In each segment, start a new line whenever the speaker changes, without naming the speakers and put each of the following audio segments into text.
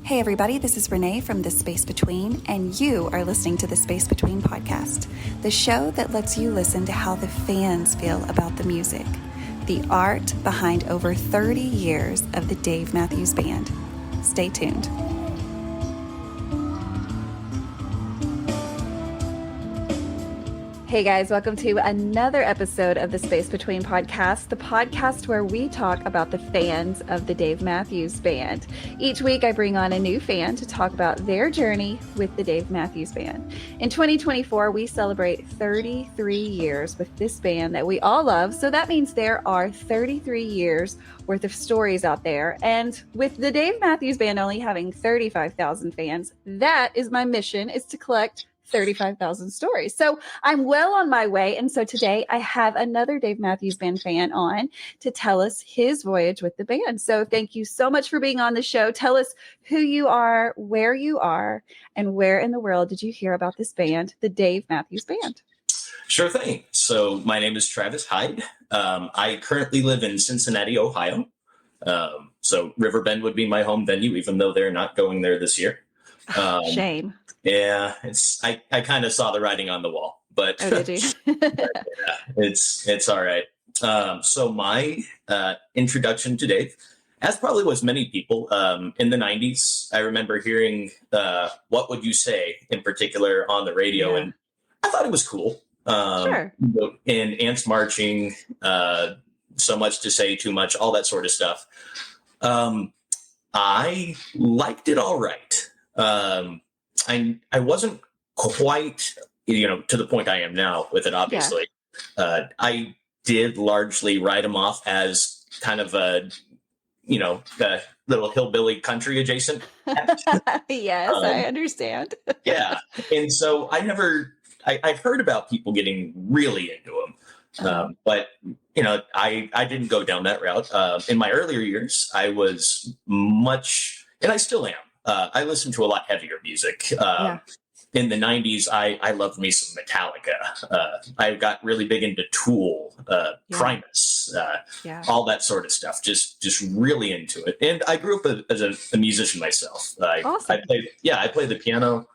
Hey everybody, this is Renae from The Space Between, and you are listening to The Space Between podcast, the show that lets you listen to how the fans feel about the music, the art behind over 30 years of the Dave Matthews Band. Stay tuned. Hey guys, welcome to another episode of the Space Between podcast, the podcast where we talk about the fans of the Dave Matthews Band. Each week I bring on a new fan to talk about their journey with the Dave Matthews Band. In 2024, we celebrate 33 years with this band that we all love, so that means there are 33 years worth of stories out there. And with the Dave Matthews Band only having 35,000 fans, that is my mission, is to collect 35,000 stories. So I'm well on my way. And so today I have another Dave Matthews Band fan on to tell us his voyage with the band. So thank you so much for being on the show. Tell us who you are, and where in the world did you hear about this band, the Dave Matthews Band?
Sure thing. So my name is Travis Hyde. I currently live in Cincinnati, Ohio. So Riverbend would be my home venue, even though they're not going there this year.
Shame.
Yeah, I kind of saw the writing on the wall, but
oh, did you?
yeah, it's all right. So my introduction to Dave, as probably was many people in the 90s, I remember hearing What Would You Say in particular on the radio, and I thought it was cool.
Sure.
And ants marching, so much to say, too much, all that sort of stuff. I liked it all right. I wasn't quite, to the point I am now with it, obviously. Yeah. I did largely write them off as kind of a, the little hillbilly country adjacent.
Yes, I understand.
Yeah. And so I heard about people getting really into them. But, I didn't go down that route. In my earlier years, I was and I still am. I listen to a lot heavier music. In the 90s, I loved me some Metallica. I got really big into Tool, Primus, all that sort of stuff. Just really into it. And I grew up as a musician myself.
Awesome.
I played the piano.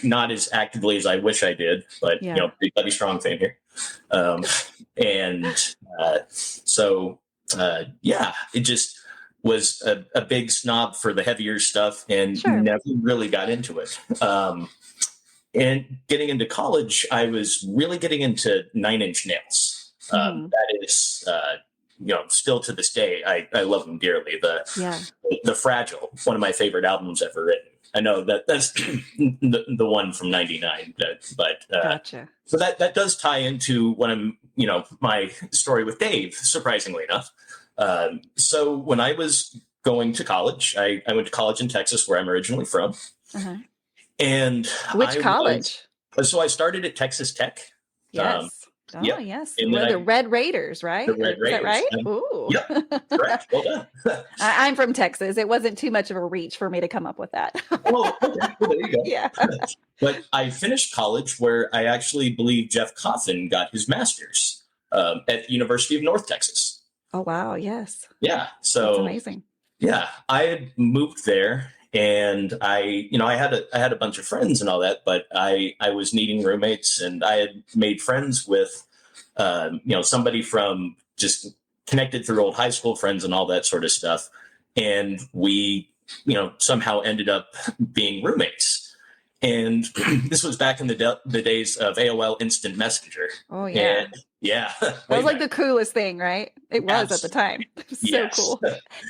Not as actively as I wish I did, but big Buddy Strong fan here. It just was a big snob for the heavier stuff and never really got into it. And getting into college, I was really getting into Nine Inch Nails. That is, still to this day, I love them dearly. The Fragile, one of my favorite albums ever written. I know that's the one from '99, but
gotcha.
So that does tie into what my story with Dave, surprisingly enough. So when I was going to college, I went to college in Texas, where I'm originally from. And
which college?
So I started at Texas Tech.
Yes. Yes. The Red Raiders, right?
The Red Raiders.
Is that right?
Ooh. Yep. Correct. Well done.
I'm from Texas. It wasn't too much of a reach for me to come up with that.
Oh, okay. Well, there you go.
Yeah.
But I finished college where I actually believe Jeff Coffin got his master's at the University of North Texas.
Oh, wow. Yes.
Yeah. So
that's amazing.
Yeah. I had moved there and I had a bunch of friends and all that, but I was needing roommates and I had made friends with, somebody from just connected through old high school friends and all that sort of stuff. And we, somehow ended up being roommates. And this was back in the days of AOL Instant Messenger.
Oh, yeah.
And, yeah.
That was like the coolest thing, right? It was at the time. So cool.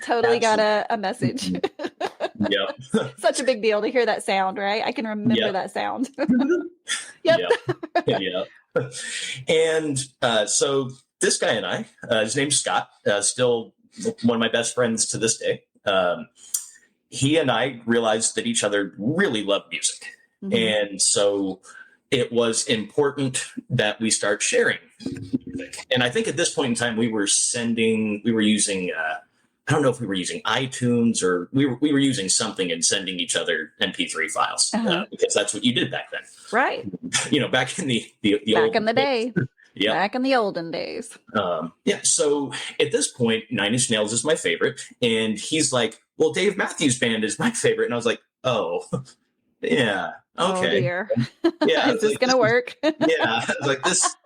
Totally got a message.
Yep.
Such a big deal to hear that sound, right? I can remember that sound.
Yep. Yep. And so this guy and I, his name's Scott, still one of my best friends to this day. He and I realized that each other really loved music. And so it was important that we start sharing music. And I think at this point in time, we were using, I don't know if we were using iTunes or we were using something and sending each other MP3 files because that's what you did back then.
Right.
Back in the
back
old
in the day.
Yeah.
Back in the olden days.
Yeah. So at this point, Nine Inch Nails is my favorite. And he's like, well, Dave Matthews Band is my favorite. And I was like, oh, yeah. Okay.
Oh dear.
Yeah.
Is this
like,
going to work?
yeah. I was like this.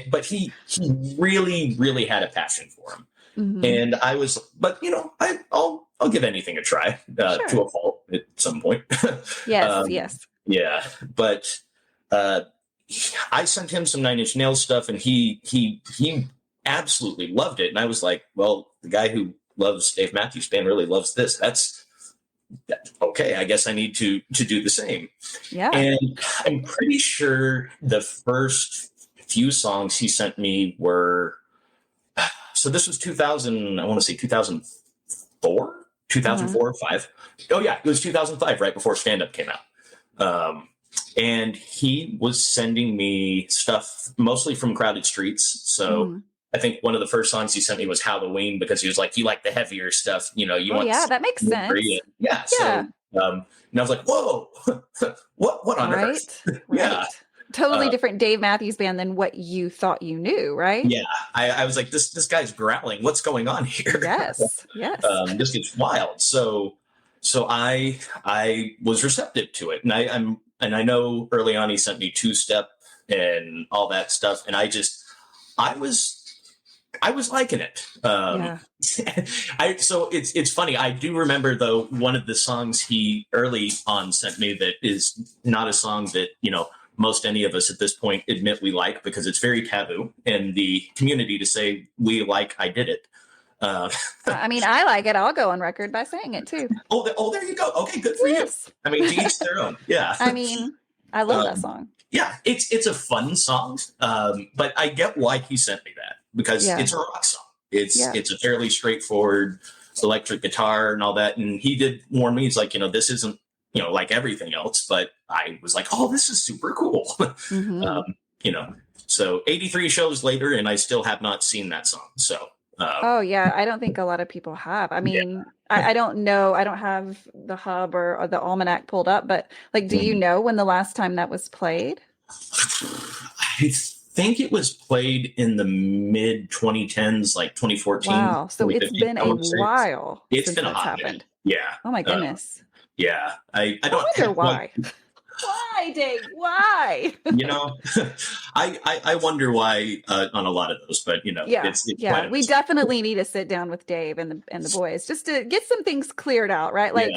But he really, really had a passion for him.
Mm-hmm.
And I was, but I'll give anything a try
Sure.
to a fault at some point.
Yes, yes.
Yeah. But I sent him some Nine Inch Nails stuff, and he absolutely loved it. And I was like, well, the guy who loves Dave Matthews Band really loves this. That's okay. I guess I need to do the same.
Yeah.
And I'm pretty sure the first few songs he sent me were, so this was 2000, I want to say 2004, 2004 or 5. Oh yeah, it was 2005, right before Stand Up came out. And he was sending me stuff mostly from Crowded Streets. So I think one of the first songs he sent me was Halloween, because he was like, you like the heavier stuff, you want.
Yeah, that makes sense.
Yeah. So, and I was like, whoa, what on earth? Yeah.
Totally different Dave Matthews Band than what you thought you knew, right?
Yeah. I was like, this guy's growling. What's going on here?
Yes. Yes.
This gets wild. So I was receptive to it. And I know early on he sent me Two Step and all that stuff. And I was liking it. So it's funny. I do remember though, one of the songs he early on sent me that is not a song that, most any of us at this point admit we like, because it's very taboo in the community to say we like I Did It.
I mean, I like it. I'll go on record by saying it too.
Oh, there you go. Okay, good for you. I mean, to each their own. Yeah.
I mean, I love that song.
Yeah, it's a fun song, but I get why he sent me that, because it's a rock song. It's a fairly straightforward electric guitar and all that. And he did warn me. He's like, this isn't like everything else, but I was like, oh, this is super cool. So 83 shows later, and I still have not seen that song. So.
Oh yeah, I don't think a lot of people have. I mean, I don't know. I don't have the hub or the almanac pulled up, but like, do you know when the last time that was played?
I think it was played in the mid 2010s, like 2014.
Wow, so it's been a while.
It's been a hot minute. Yeah.
Oh my goodness.
Yeah, I don't
wonder why. Why, Dave? Why?
I wonder why on a lot of those, but it's
we definitely need to sit down with Dave and the boys just to get some things cleared out, right? Like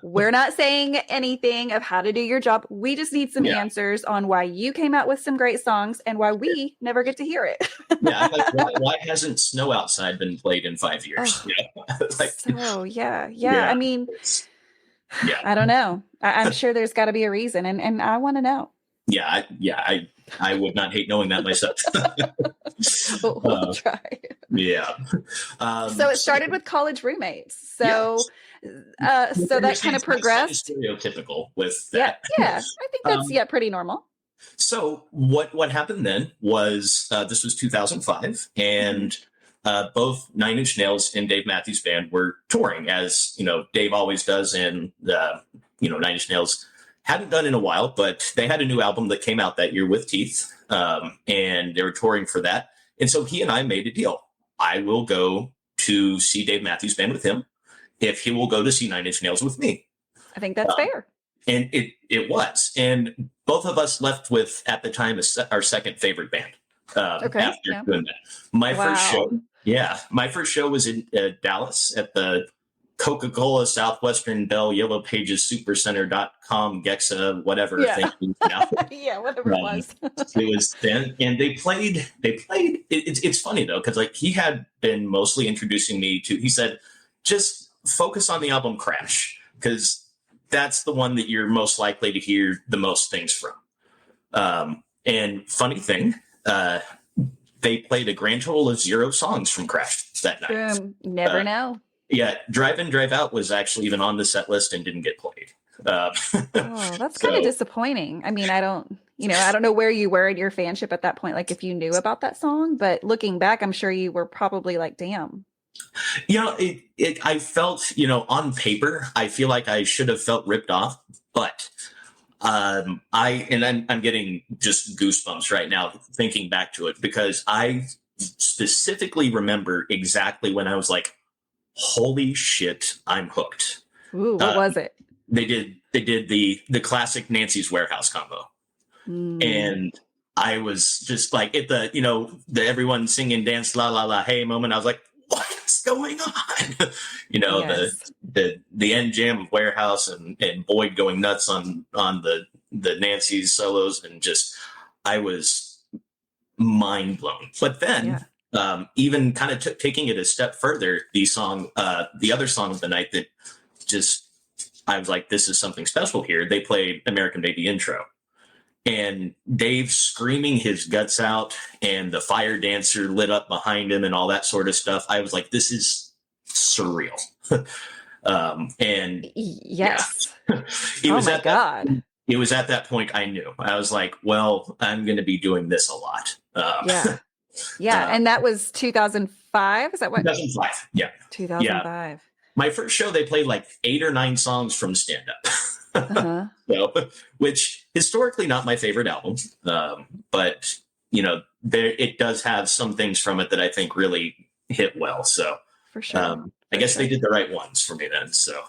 we're not saying anything of how to do your job. We just need some answers on why you came out with some great songs and why we never get to hear it.
I'm like, why hasn't Snow Outside been played in 5 years?
I mean, I don't know. I'm sure there's got to be a reason, and I want to know.
I would not hate knowing that myself.
We'll try.
Yeah.
So it started with college roommates. So that kind of progressed.
Stereotypical with that.
Yeah. I think that's pretty normal.
So what happened then was this was 2005, and both Nine Inch Nails and Dave Matthews Band were touring, as Dave always does, and Nine Inch Nails hadn't done in a while, but they had a new album that came out that year with Teeth, and they were touring for that. And so he and I made a deal. I will go to see Dave Matthews Band with him if he will go to see Nine Inch Nails with me.
I think that's fair.
And it was. And both of us left with, at the time, our second favorite band. After doing that. My first show was in Dallas at the Coca-Cola Southwestern Bell Yellow Pages Supercenter.com Gexa whatever thing.
Whatever it was.
It was then, and they played. It's funny though, because like he had been mostly introducing me to. He said, just focus on the album Crash, because that's the one that you're most likely to hear the most things from. And funny thing, they played a grand total of 0 songs from Crash that night.
Never know.
Yeah, Drive In, Drive Out was actually even on the set list and didn't get played.
That's kind of disappointing. I mean, I don't know where you were in your fanship at that point, like if you knew about that song, but looking back, I'm sure you were probably like, damn.
I felt, on paper, I feel like I should have felt ripped off, but I'm getting just goosebumps right now thinking back to it, because I specifically remember exactly when I was like, holy shit, I'm hooked.
Ooh, what was it?
They did the classic Nancy's Warehouse combo. And I was just like at the, the everyone singing dance la la la hey moment. I was like, what's going on?
Yes.
the end jam of Warehouse and Boyd going nuts on the Nancy's solos, and just I was mind blown. But then even kind of taking it a step further, the other song of the night that just I was like, this is something special here. They played American Baby Intro. And Dave screaming his guts out, and the fire dancer lit up behind him and all that sort of stuff. I was like, this is surreal. And
yes.
It was God. It was at that point I knew. I was like, well, I'm going to be doing this a lot.
And that was 2005. Is that what?
2005. Yeah.
2005.
Yeah. My first show, they played like 8 or 9 songs from Stand Up. Which historically not my favorite album, but it does have some things from it that I think really hit well. So
for sure,
I guess they did the right ones for me then. So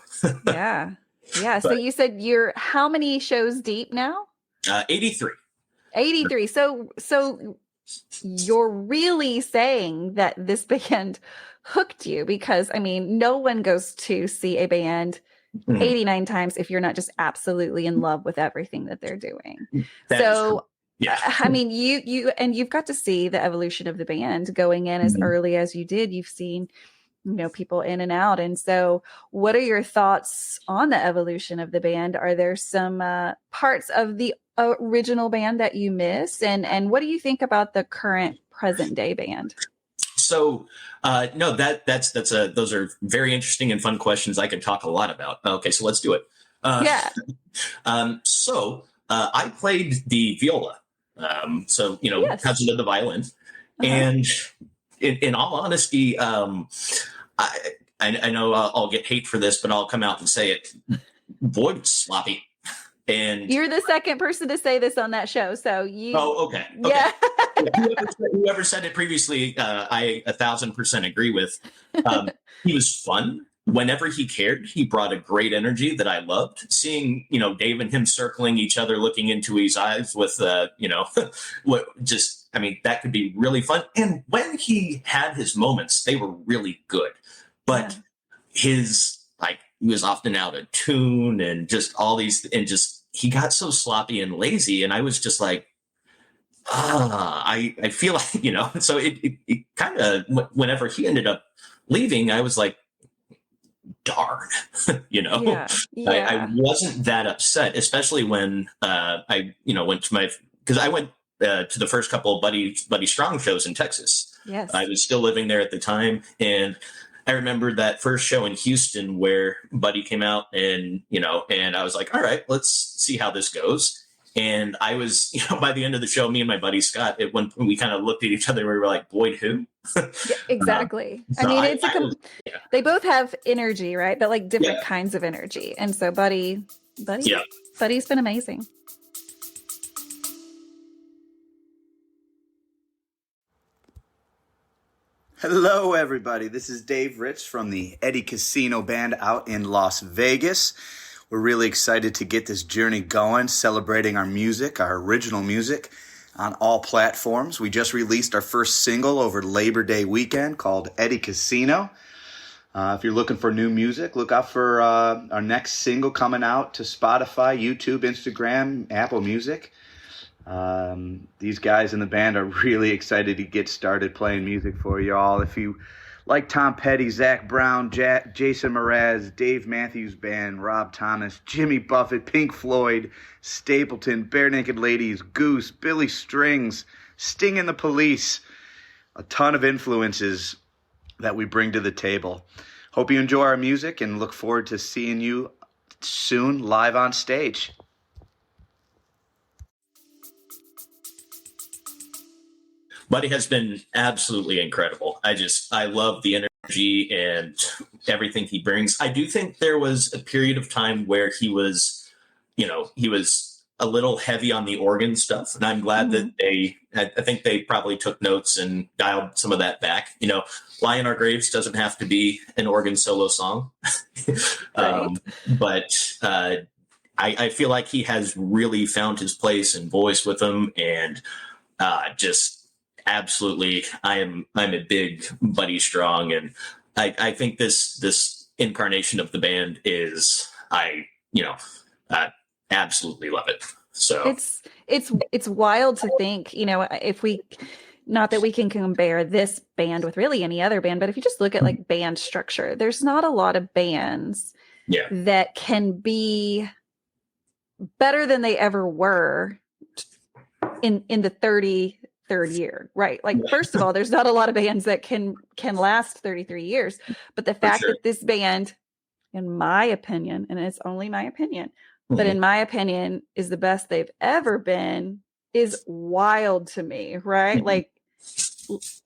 yeah. So you said you're how many shows deep now?
83.
83. So you're really saying that this band hooked you, because I mean, no one goes to see a band 89 times if you're not just absolutely in love with everything that they're doing. I mean, you've got to see the evolution of the band going in as early as you did. You've seen, people in and out. And so what are your thoughts on the evolution of the band? Are there some parts of the original band that you miss? And what do you think about the current present day band?
So, no, those are very interesting and fun questions I could talk a lot about. Okay, so let's do it. So I played the viola. Cousin of the violin. And in all honesty, I know I'll get hate for this, but I'll come out and say it. Boy, sloppy. And
you're the second person to say this on that show. So you.
Oh, okay.
Yeah.
Whoever said it previously, I 1,000% agree with. He was fun. Whenever he cared, he brought a great energy that I loved. Seeing, Dave and him circling each other, looking into his eyes with, that could be really fun. And when he had his moments, they were really good. But he was often out of tune and just all these, and just, he got so sloppy and lazy. And I was just like, I feel like, so it kind of, whenever he ended up leaving, I was like, darn, I wasn't that upset, especially when I went to because I went to the first couple of Buddy Strong shows in Texas.
Yes.
I was still living there at the time. And I remember that first show in Houston where Buddy came out, and I was like, all right, let's see how this goes. And I was, by the end of the show, me and my buddy Scott, at one point we kind of looked at each other and we were like, Boyd, who?
Exactly. They both have energy, right? But like different kinds of energy. And so Buddy's been amazing.
Hello, everybody. This is Dave Rich from the Eddie Casino Band out in Las Vegas. We're really excited to get this journey going, celebrating our music, our original music, on all platforms. We just released our first single over Labor Day weekend called Eddie Casino. If you're looking for new music, look out for our next single coming out to Spotify, YouTube, Instagram, Apple Music. These guys in the band are really excited to get started playing music for you all. If you like Tom Petty, Zach Brown, Jason Mraz, Dave Matthews Band, Rob Thomas, Jimmy Buffett, Pink Floyd, Stapleton, Bare Naked Ladies, Goose, Billy Strings, Sting and the Police. A ton of influences that we bring to the table. Hope you enjoy our music and look forward to seeing you soon live on stage.
Buddy has been absolutely incredible. I love the energy and everything he brings. I do think there was a period of time where he was a little heavy on the organ stuff, and I'm glad that I think they probably took notes and dialed some of that back. Lie in Our Graves doesn't have to be an organ solo song.
Right.
But I feel like he has really found his place and voice with them, and just absolutely, I'm a big Buddy Strong, and I think this incarnation of the band is absolutely love it. So
it's wild to think, if we, not that we can compare this band with really any other band, but if you just look at like band structure, there's not a lot of bands that can be better than they ever were in the 33rd year, right? Like, first of all, there's not a lot of bands that can last 33 years, but the fact that this band, in my opinion, and it's only my opinion, but in my opinion, is the best they've ever been, is wild to me, right? Like,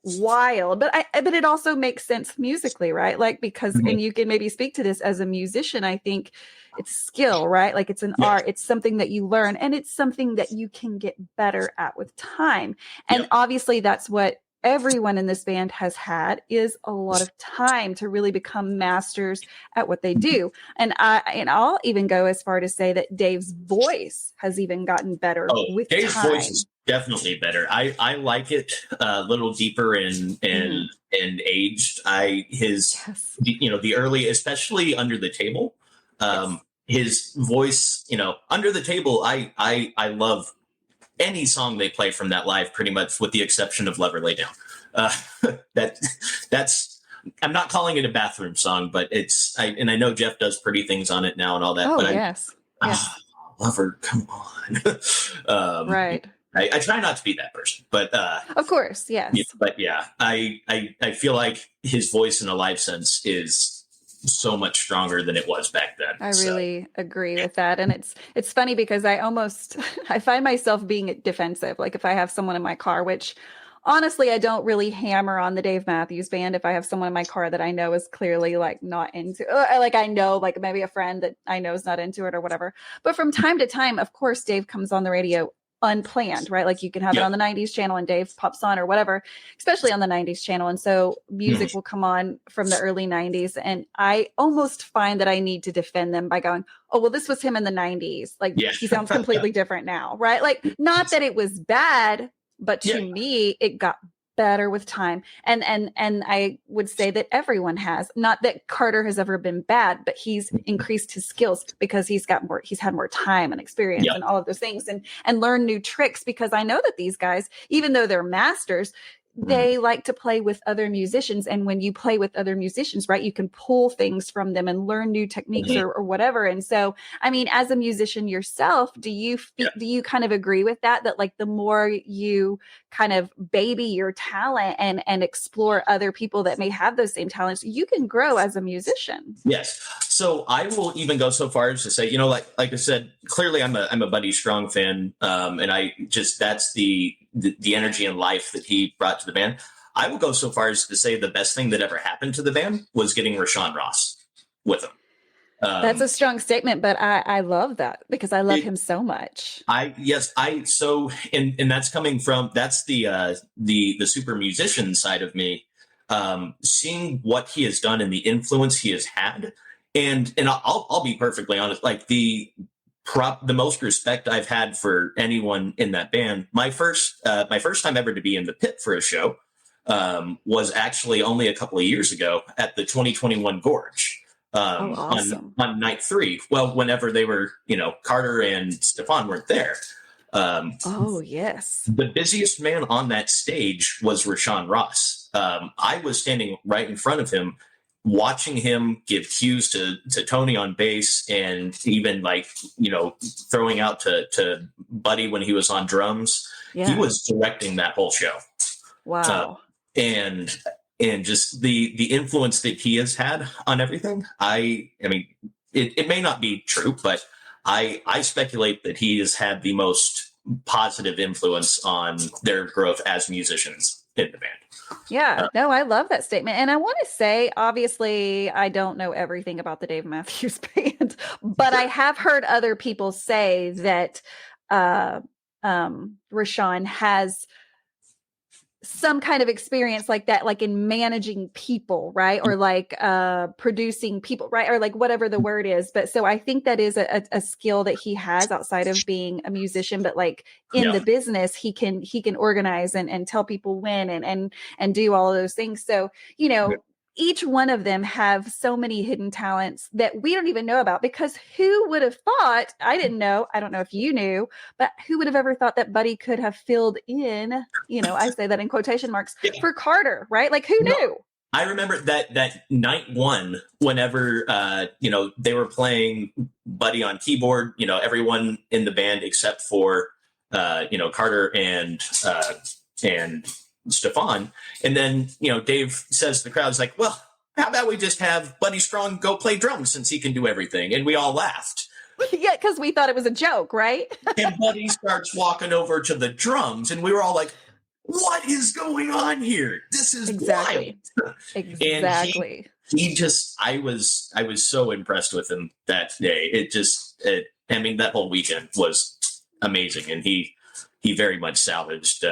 wild, but it also makes sense musically, right? Like, because and you can maybe speak to this as a musician, I think it's skill, right? Like, it's an art, it's something that you learn, and it's something that you can get better at with time. And obviously that's what everyone in this band has had, is a lot of time to really become masters at what they do. And I'll even go as far to say that Dave's voice has even gotten better with
Dave's
time.
Voice is definitely better. I like it a little deeper and aged. The early, especially Under the Table, his voice, Under the Table, I love any song they play from that live, pretty much, with the exception of Love or Lay Down. That's I'm not calling it a bathroom song, but I know Jeff does Pretty Things on it now and all that.
Oh,
but
yes.
Lover, come on.
Right.
I try not to be that person, but
of course, yes.
But yeah, I feel like his voice in a live sense is so much stronger than it was back then.
I really agree with that. And it's funny because I find myself being defensive. Like, if I have someone in my car, which honestly, I don't really hammer on the Dave Matthews Band. If I have someone in my car that I know is clearly like not into, I know, like maybe a friend that I know is not into it or whatever. But from time to time, of course, Dave comes on the radio unplanned, right? Like, you can have it on the 90s channel and Dave pops on or whatever, especially on the 90s channel. And so music will come on from the early 90s. And I almost find that I need to defend them by going, oh, well, this was him in the 90s. Like, he sounds completely different now, right? Like, not that it was bad, but to me, it got better with time. And I would say that everyone has, not that Carter has ever been bad, but he's increased his skills because he's had more time and experience and all of those things, and learn new tricks, because I know that these guys, even though they're masters, they like to play with other musicians. And when you play with other musicians, right, you can pull things from them and learn new techniques or whatever. And so, I mean, as a musician yourself, do you kind of agree with that like the more you kind of baby your talent and explore other people that may have those same talents, you can grow as a musician?
Yes. So I will even go so far as to say, like I said, clearly I'm a Buddy Strong fan. And I just, that's the energy and life that he brought to the band. I will go so far as to say the best thing that ever happened to the band was getting Rashawn Ross with him.
That's a strong statement, but I love that because I love him so much.
And that's coming from, that's the super musician side of me, seeing what he has done and the influence he has had. And I'll be perfectly honest, like the most respect I've had for anyone in that band. My first time ever to be in the pit for a show was actually only a couple of years ago at the 2021 Gorge.
Awesome.
on night 3. Well, whenever they were, Carter and Stefan weren't there.
Yes.
The busiest man on that stage was Rashawn Ross. I was standing right in front of him, watching him give cues to Tony on bass, and even throwing out to Buddy when he was on drums. Yeah. He was directing that whole show.
Wow.
And just the influence that he has had on everything. I mean, it may not be true, but I speculate that he has had the most positive influence on their growth as musicians in the band.
Yeah, no, I love that statement. And I want to say, obviously, I don't know everything about the Dave Matthews Band, but I have heard other people say that Rashawn has some kind of experience like that, like in managing people, right? Or like producing people, right? Or like whatever the word is. But so I think that is a skill that he has outside of being a musician, but like in the business, he can organize and tell people when and do all of those things. So, you know, each one of them have so many hidden talents that we don't even know about, because who would have thought, I didn't know, I don't know if you knew, but who would have ever thought that Buddy could have filled in, you know, I say that in quotation marks, for Carter, right? Like who knew?
I remember that night one, whenever, you know, they were playing Buddy on keyboard, you know, everyone in the band except for, you know, Carter and Stefan. And then, you know, Dave says to the crowd, is like, well, how about we just have Buddy Strong go play drums since he can do everything? And we all laughed.
Yeah, because we thought it was a joke, right?
And Buddy starts walking over to the drums, and we were all like, what is going on here? This is wild.
Exactly.
And he just, I was so impressed with him that day. I mean, that whole weekend was amazing. And he very much salvaged,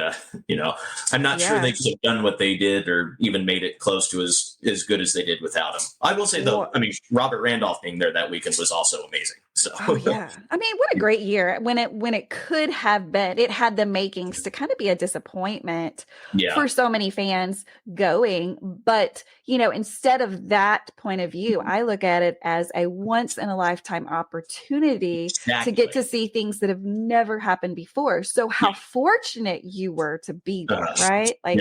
you know, I'm not sure they could have done what they did or even made it close to as good as they did without him. I will say, though, I mean, Robert Randolph being there that weekend was also amazing. So,
yeah. I mean, what a great year when it could have been, it had the makings to kind of be a disappointment for so many fans going. But, you know, instead of that point of view, I look at it as a once in a lifetime opportunity to get to see things that have never happened before. So how fortunate you were to be there, right? Like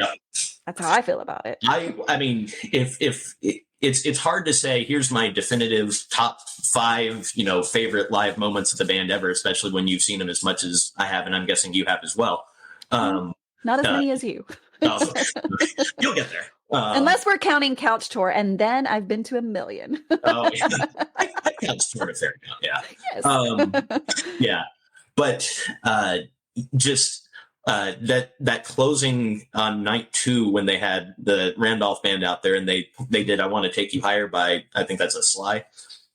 that's how I feel about it.
I mean, if it's hard to say, here's my definitive top 5, you know, favorite live moments of the band ever, especially when you've seen them as much as I have, and I'm guessing you have as well.
Not as many as you.
You'll get there.
Unless we're counting Couch Tour, and then I've been to 1 million.
Oh, yeah. I Couch Tour a fair amount, yeah. But just that closing on night 2 when they had the Randolph band out there and they did I Want to Take You Higher by, I think that's a Sly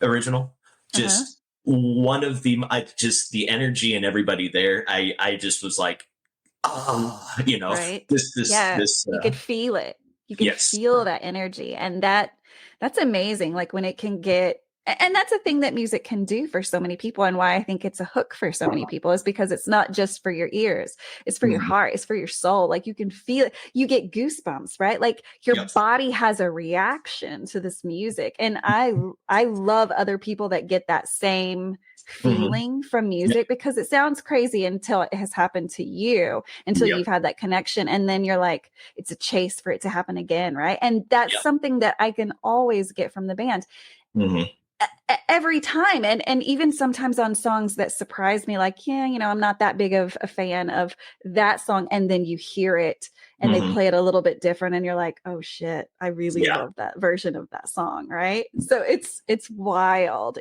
original. Just one of the, just the energy and everybody there. I just was like, you know, this,
you could feel it. You can feel that energy, and that's amazing. Like when it can get, and that's a thing that music can do for so many people, and why I think it's a hook for so many people is because it's not just for your ears, it's for your heart, it's for your soul. Like you can feel it, you get goosebumps, right? Like your body has a reaction to this music. And I love other people that get that same feeling from music, because it sounds crazy until it has happened to you, until you've had that connection, and then you're like, it's a chase for it to happen again, right? And that's something that I can always get from the band. Every time, and even sometimes on songs that surprise me, like, you know, I'm not that big of a fan of that song, and then you hear it and they play it a little bit different, and you're like, oh shit, I really love that version of that song, right? So it's wild.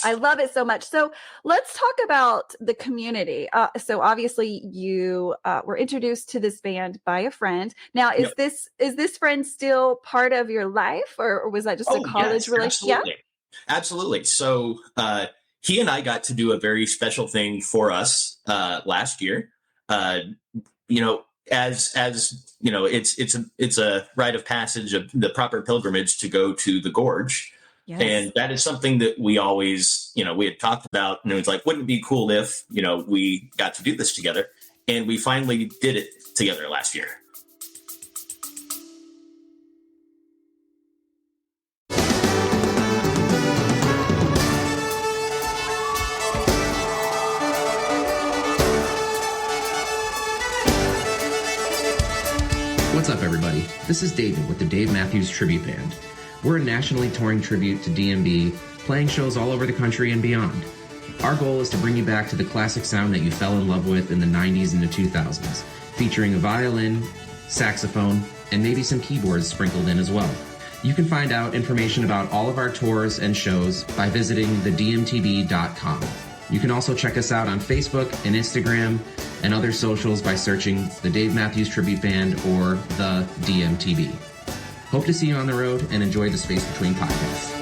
I love it so much. So let's talk about the community. So obviously you were introduced to this band by a friend. Now, is this friend still part of your life, or was that just a college relationship?
Absolutely. So he and I got to do a very special thing for us last year. You know, as you know, it's a rite of passage of the proper pilgrimage to go to the Gorge. Yes. And that is something that we always, you know, we had talked about, and it was like, wouldn't it be cool if, you know, we got to do this together? And we finally did it together last year.
What's up, everybody? This is David with the Dave Matthews Tribute Band. We're a nationally touring tribute to DMB, playing shows all over the country and beyond. Our goal is to bring you back to the classic sound that you fell in love with in the 90s and the 2000s, featuring a violin, saxophone, and maybe some keyboards sprinkled in as well. You can find out information about all of our tours and shows by visiting thedmtb.com. You can also check us out on Facebook and Instagram and other socials by searching the Dave Matthews Tribute Band or the DMTB. Hope to see you on the road and enjoy the Space Between podcast.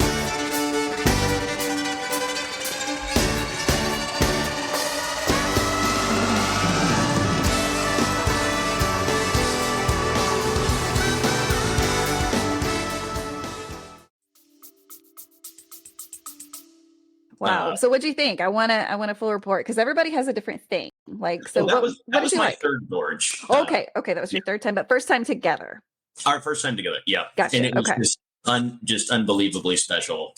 Wow. So what do you think? I want a full report because everybody has a different thing. Like, so
that
what
was
did you
my
like?
third gorge.
Okay. That was your third time, but first time together.
Our first time together. Yeah.
Gotcha.
And it was just unbelievably special.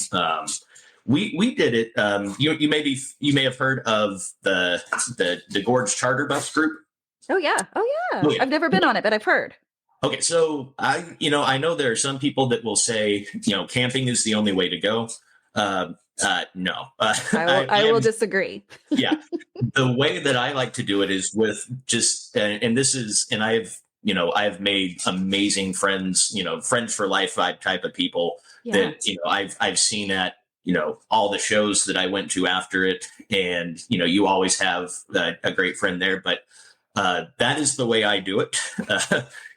We did it. You may have heard of the Gorge Charter Bus Group.
Oh yeah. I've never been on it, but I've heard.
Okay, so I know there are some people that will say, camping is the only way to go. No,
I will disagree.
Yeah, the way that I like to do it is with I've made amazing friends, friends for life type of people that I've seen at all the shows that I went to after it, and you always have a great friend there, but that is the way I do it.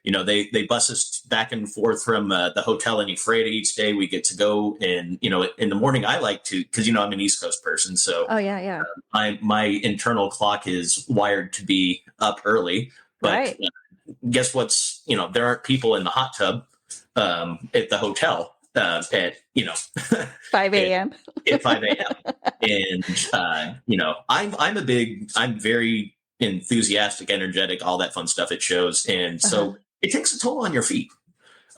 They bus us back and forth from the hotel in Ephrata each day. We get to go, and in the morning I like to, because I'm an East Coast person, so my internal clock is wired to be up early. But guess what's there aren't people in the hot tub at the hotel at
5 a.m.
at 5 a.m. And I'm very enthusiastic, energetic, all that fun stuff it shows, and so it takes a toll on your feet.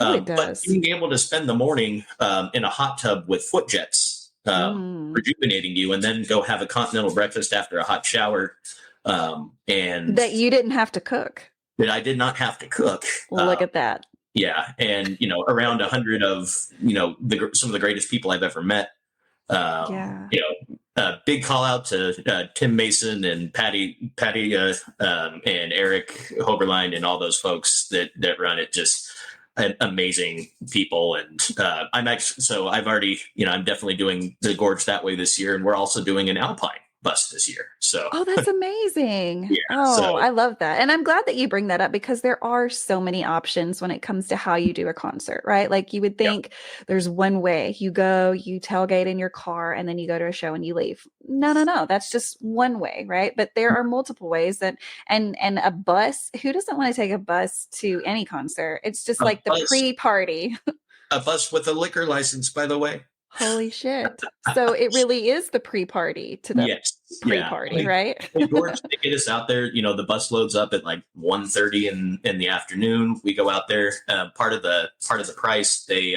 It does.
But being able to spend the morning in a hot tub with foot jets rejuvenating you, and then go have a continental breakfast after a hot shower, and
that you didn't have to cook.
That I did not have to cook.
Look at that.
Yeah, and around 100 of some of the greatest people I've ever met. Big call out to Tim Mason and Patty and Eric Hoberline and all those folks that run it. Just amazing people. And I'm definitely doing the Gorge that way this year, and we're also doing an Alpine bus this year. So
that's amazing. I love that. And I'm glad that you bring that up, because there are so many options when it comes to how you do a concert, right? Like, you would think there's one way. You go, you tailgate in your car, and then you go to a show and you leave. No. That's just one way, right? But there are multiple ways and a bus, who doesn't want to take a bus to any concert? It's just like the pre-party.
A bus with a liquor license, by the way.
Holy shit. So it really is the pre-party to the pre-party, right?
They get us out there. The bus loads up at like 1:30 in the afternoon. We go out there. Part of the price, they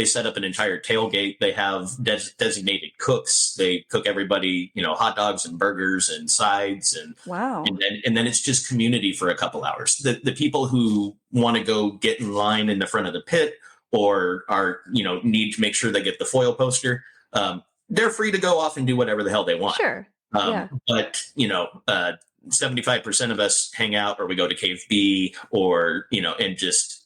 set up an entire tailgate. They have designated cooks. They cook everybody, hot dogs and burgers and sides, and
wow.
And then it's just community for a couple hours. The people who want to go get in line in the front of the pit, or are, need to make sure they get the foil poster, they're free to go off and do whatever the hell they want.
Sure.
But, 75% of us hang out, or we go to Cave B, or, and just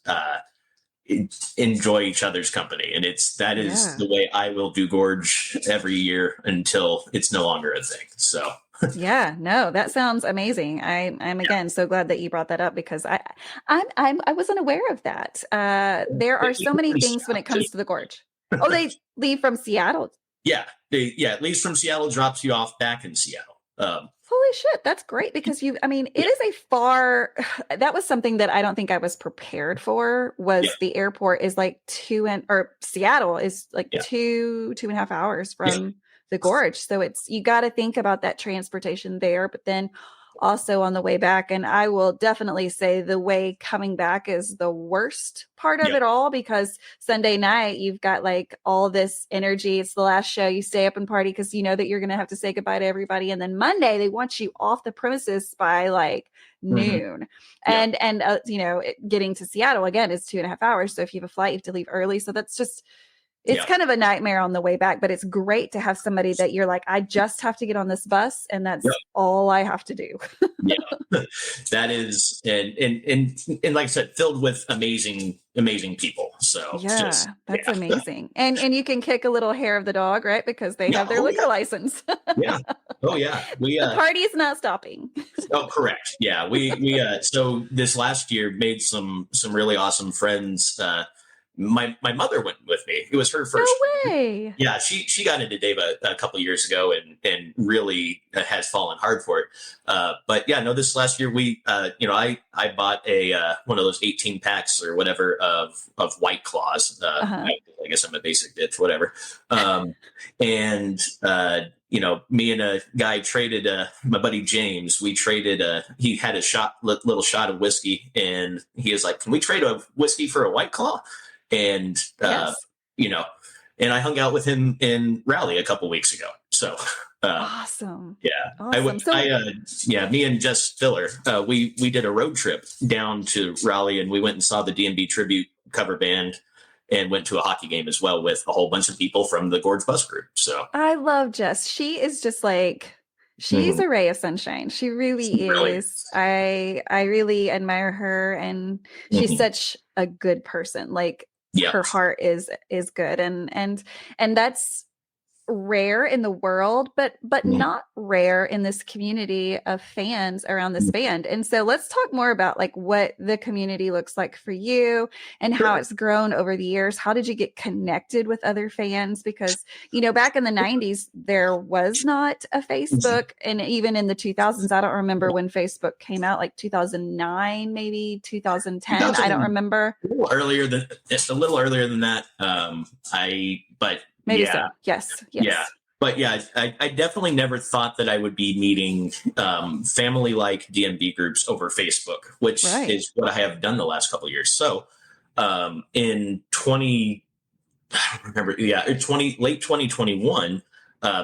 enjoy each other's company. And that is the way I will do Gorge every year until it's no longer a thing. So.
Yeah, no, that sounds amazing. I'm again so glad that you brought that up, because I wasn't aware of that. There are so many things when it comes to the Gorge. Oh, they leave from Seattle.
Yeah, it leaves from Seattle, drops you off back in Seattle.
Holy shit, that's great, because it is that was something that I don't think I was prepared for, was the airport is like Seattle is like 2.5 hours from the Gorge. So you got to think about that transportation there, but then also on the way back. And I will definitely say the way coming back is the worst part of it all, because Sunday night you've got like all this energy. It's the last show. You stay up and party because you know that you're going to have to say goodbye to everybody. And then Monday they want you off the premises by like noon. And getting to Seattle again is 2.5 hours. So if you have a flight, you have to leave early. So that's just, it's kind of a nightmare on the way back, but it's great to have somebody that you're like, I just have to get on this bus, and that's all I have to do.
That is, and like I said, filled with amazing people. So
that's amazing. And you can kick a little hair of the dog, right? Because they have their liquor license.
The
party is not stopping.
Oh, correct. Yeah, we so this last year made some really awesome friends. my mother went with me. It was her first.
No way.
Yeah, she got into Dave a couple years ago and really has fallen hard for it. But yeah, no, this last year we, I bought a one of those 18 packs or whatever of White Claws. I guess I'm a basic bitch, whatever. And me and a guy traded. My buddy James, we traded. He had a little shot of whiskey, and he was like, "Can we trade a whiskey for a White Claw?" And
Yes.
And I hung out with him in Raleigh a couple weeks ago. So
Awesome.
yeah,
Awesome.
me and Jess Stiller, we did a road trip down to Raleigh, and we went and saw the DMB tribute cover band, and went to a hockey game as well with a whole bunch of people from the Gorge Bus Group. So
I love Jess. She is just like, she's a ray of sunshine. She really is. I really admire her, and she's such a good person. Like her heart is good, and that's rare in the world, but not rare in this community of fans around this band. And so let's talk more about like what the community looks like for you and how it's grown over the years. How did you get connected with other fans? Because, back in the 90s, there was not a Facebook. And even in the 2000s, I don't remember when Facebook came out, like 2009, maybe 2010. I don't remember.
A little earlier than that.
Maybe so. Yes.
Yeah. But yeah, I definitely never thought that I would be meeting family-like DMB groups over Facebook, which is what I have done the last couple of years. So in late 2021,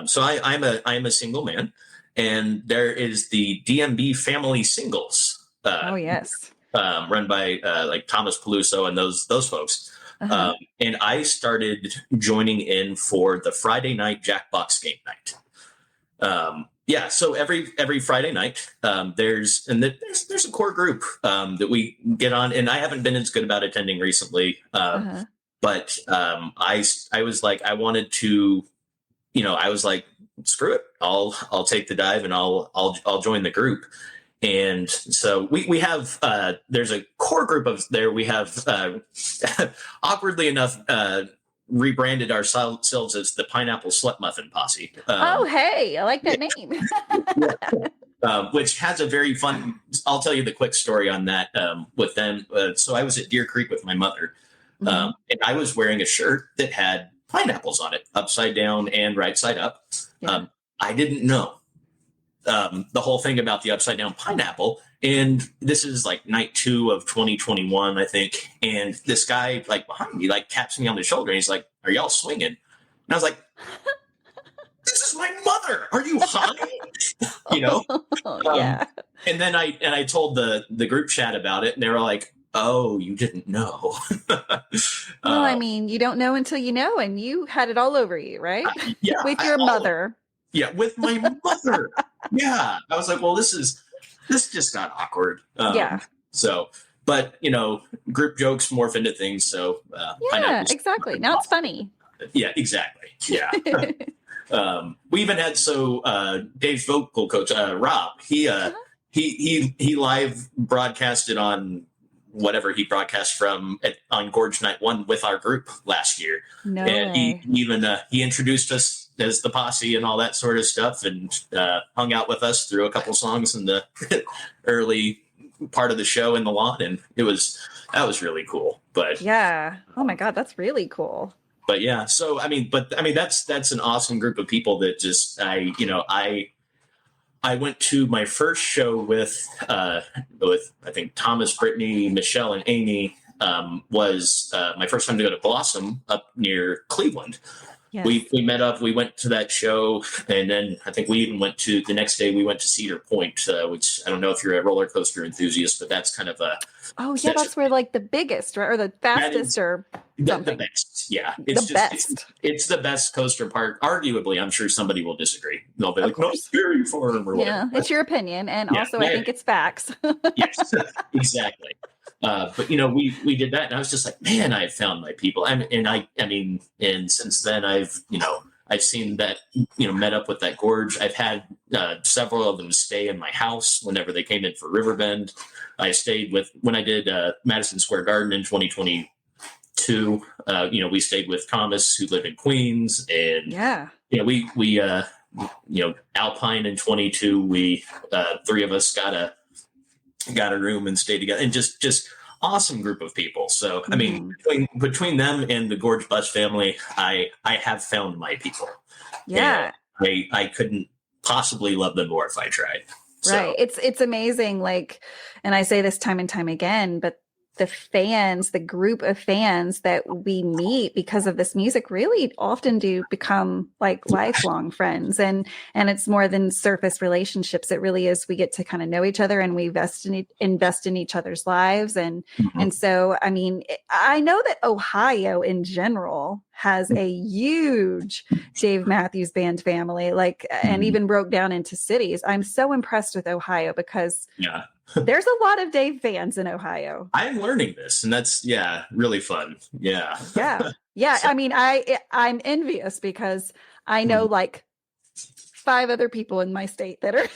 so I'm a single man, and there is the DMB Family Singles. Run by like Thomas Peluso and those folks. And I started joining in for the Friday night Jackbox game night. So every Friday night, there's a core group that we get on, and I haven't been as good about attending recently. But I was like, I wanted to, I was like, screw it, I'll take the dive and I'll join the group. And so we have, there's a core group of there. We have, awkwardly enough, rebranded ourselves as the Pineapple Slut Muffin Posse.
Hey, I like that name.
Which has a very fun, I'll tell you the quick story on that with them. So I was at Deer Creek with my mother, and I was wearing a shirt that had pineapples on it, upside down and right side up. I didn't know the whole thing about the upside down pineapple. And this is like night 2 of 2021, I think. And this guy like behind me, like taps me on the shoulder. And he's like, "Are y'all swinging?" And I was like, "This is my mother. Are you high?" And then I told the group chat about it, and they were like, "Oh, you didn't know."
Well, I mean, you don't know until you know, and you had it all over you, right? With your mother.
Yeah, with my mother. Yeah. I was like, well, this just got awkward. So, but, group jokes morph into things. So,
exactly. Now it's funny.
Yeah, exactly. Yeah. We even had, Dave's vocal coach, Rob, he live broadcasted on whatever he broadcast from on Gorge Night 1 with our group last year. He even, he introduced us as the posse and all that sort of stuff, and hung out with us through a couple songs in the early part of the show in the lawn, and that was really cool. But
oh my God, that's really cool.
But so that's an awesome group of people that just I went to my first show with I think Thomas, Brittany, Michelle, and Amy. Was my first time to go to Blossom up near Cleveland. Yes. We met up, we went to that show, and then I think we even went to the next day we went to Cedar Point, which I don't know if you're a roller coaster enthusiast, but that's kind of a
that's where like the biggest, right, or the fastest or something.
The best. Yeah. It's the best coaster park. Arguably, I'm sure somebody will disagree. They'll be like, "No, it's very farm," or whatever.
It's your opinion, and also I think it's facts.
Yes, exactly. But we did that, and I was just like, man, I've found my people. And since then I've seen that, met up with that Gorge. I've had several of them stay in my house whenever they came in for Riverbend. I stayed when I did Madison Square Garden in 2022. 22, we stayed with Thomas, who lived in Queens, and we Alpine in 22. We three of us got a room and stayed together, and just awesome group of people. So I mean, between them and the Gorge Bus family, I have found my people.
Yeah,
and I couldn't possibly love them more if I tried.
Right. It's amazing. Like, and I say this time and time again, but the group of fans that we meet because of this music really often do become like lifelong friends. And it's more than surface relationships. It really is. We get to kind of know each other, and we invest in each other's lives. And so, I mean, I know that Ohio in general has a huge Dave Matthews Band family, and even broke down into cities. I'm so impressed with Ohio because there's a lot of Dave fans in Ohio.
I'm learning this, and that's really fun. Yeah.
So, I mean, I'm envious because I know like 5 other people in my state that are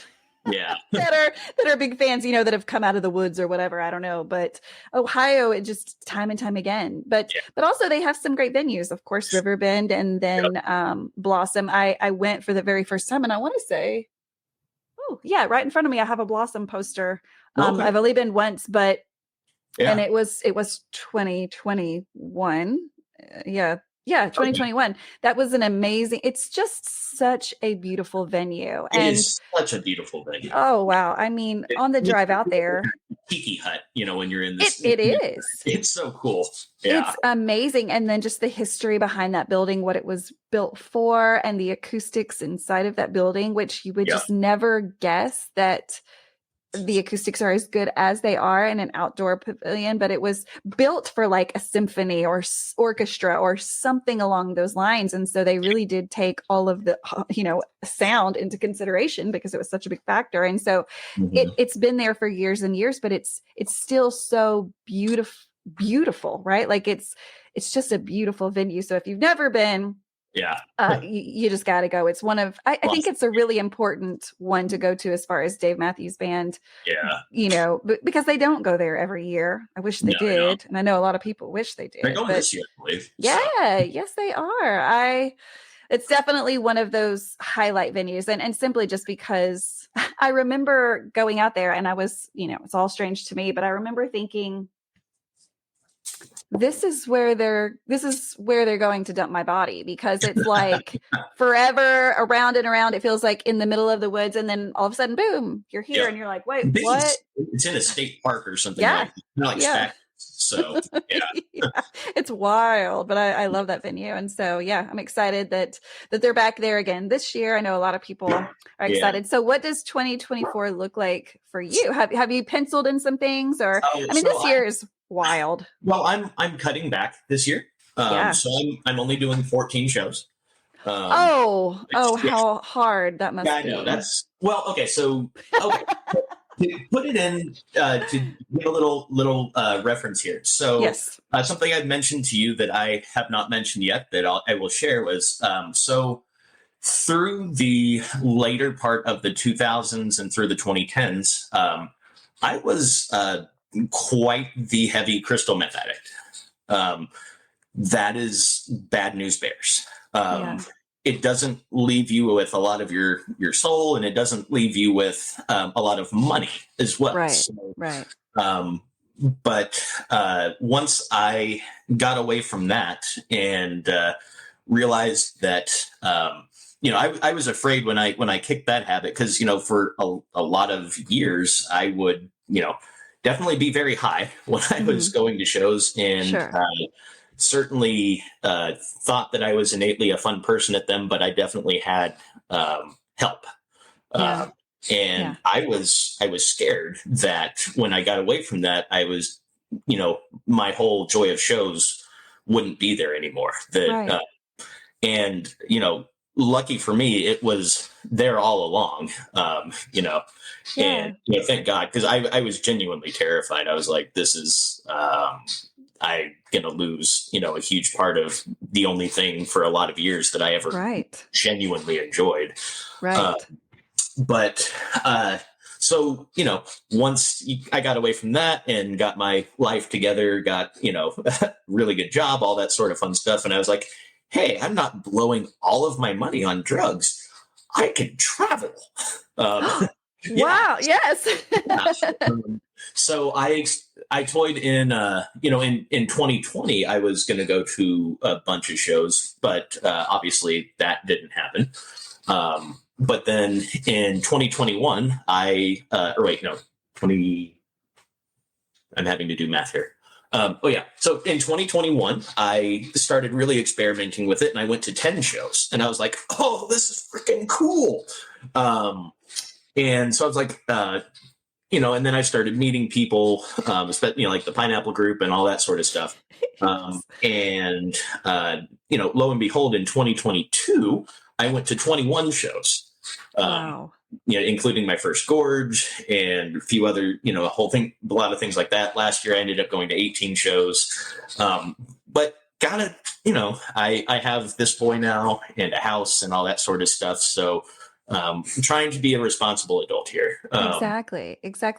that are big fans, that have come out of the woods or whatever. I don't know, but Ohio, it just time and time again. But also they have some great venues, of course, Riverbend, and then Blossom. I went for the very first time, and I want to say, right in front of me, I have a Blossom poster. I've only been once, but and it was 2021. 2021. That was an amazing. It's just such a beautiful venue.
It is such a beautiful venue.
Oh wow! I mean, on the drive out there,
tiki hut. When you're in this,
it is.
It's so cool. Yeah.
It's amazing, and then just the history behind that building, what it was built for, and the acoustics inside of that building, which you would just never guess that the acoustics are as good as they are in an outdoor pavilion, but it was built for like a symphony or orchestra or something along those lines. And so they really did take all of the, sound into consideration because it was such a big factor. And so it's been there for years and years, but it's still so beautiful, right? Like it's just a beautiful venue. So if you've never been, you just got to go. It's one of, I think it's a really important one to go to as far as Dave Matthews Band. Because they don't go there every year. I wish they did. And I know a lot of people wish they did.
They're going this year, I believe.
Yes, they are. It's definitely one of those highlight venues. And simply just because I remember going out there, and I was, it's all strange to me, but I remember thinking, this is where they're going to dump my body, because it's like forever around and around. It feels like in the middle of the woods, and then all of a sudden, boom, you're here, and you're like, wait, what?
It's in a state park or something. Like so
it's wild, but I love that venue, and so I'm excited that they're back there again this year. I know a lot of people are excited. So what does 2024 look like for you? Have you penciled in some things, or this year is wild.
Well, I'm cutting back this year. So I'm only doing 14 shows.
How hard that must be.
I know that's okay. So to put it in to give a little reference here. So something I've mentioned to you that I have not mentioned yet that I will share was so through the later part of the 2000s and through the 2010s, I was quite the heavy crystal meth addict. That is bad news bears. It doesn't leave you with a lot of your soul, and it doesn't leave you with a lot of money as well. But once I got away from that and realized that I was afraid when I kicked that habit, because for a lot of years I would definitely be very high when I was going to shows, and certainly thought that I was innately a fun person at them, but I definitely had help. And I was scared that when I got away from that, I was, my whole joy of shows wouldn't be there anymore. And lucky for me, it was there all along, and thank God, because I was genuinely terrified. I was like, this is, I'm going to lose, a huge part of the only thing for a lot of years that I ever genuinely enjoyed. So so, once I got away from that and got my life together, got, really good job, all that sort of fun stuff. And I was like, hey, I'm not blowing all of my money on drugs. I can travel.
Wow. Yes.
So I toyed in, in 2020, I was going to go to a bunch of shows, but obviously that didn't happen. But then in 2021, I'm having to do math here. So in 2021, I started really experimenting with it, and I went to 10 shows, and I was like, oh, this is freaking cool. And so I was like, and then I started meeting people, like the Pineapple Group and all that sort of stuff. Lo and behold, in 2022, I went to 21 shows.
Wow.
Including my first Gorge and a few other, a lot of things like that. Last year, I ended up going to 18 shows. But I have this boy now and a house and all that sort of stuff. So I'm trying to be a responsible adult here.
Exactly.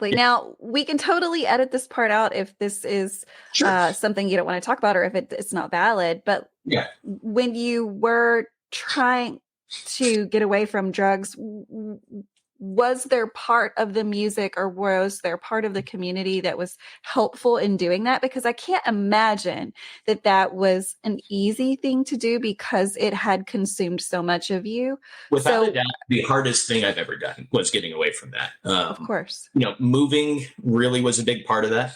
Yeah. Now, we can totally edit this part out if this is something you don't want to talk about, or if it's not valid. But when you were trying to get away from drugs, was there part of the music, or was there part of the community that was helpful in doing that? Because I can't imagine that was an easy thing to do, because it had consumed so much of you.
Without a doubt, the hardest thing I've ever done was getting away from that.
Of course.
Moving really was a big part of that.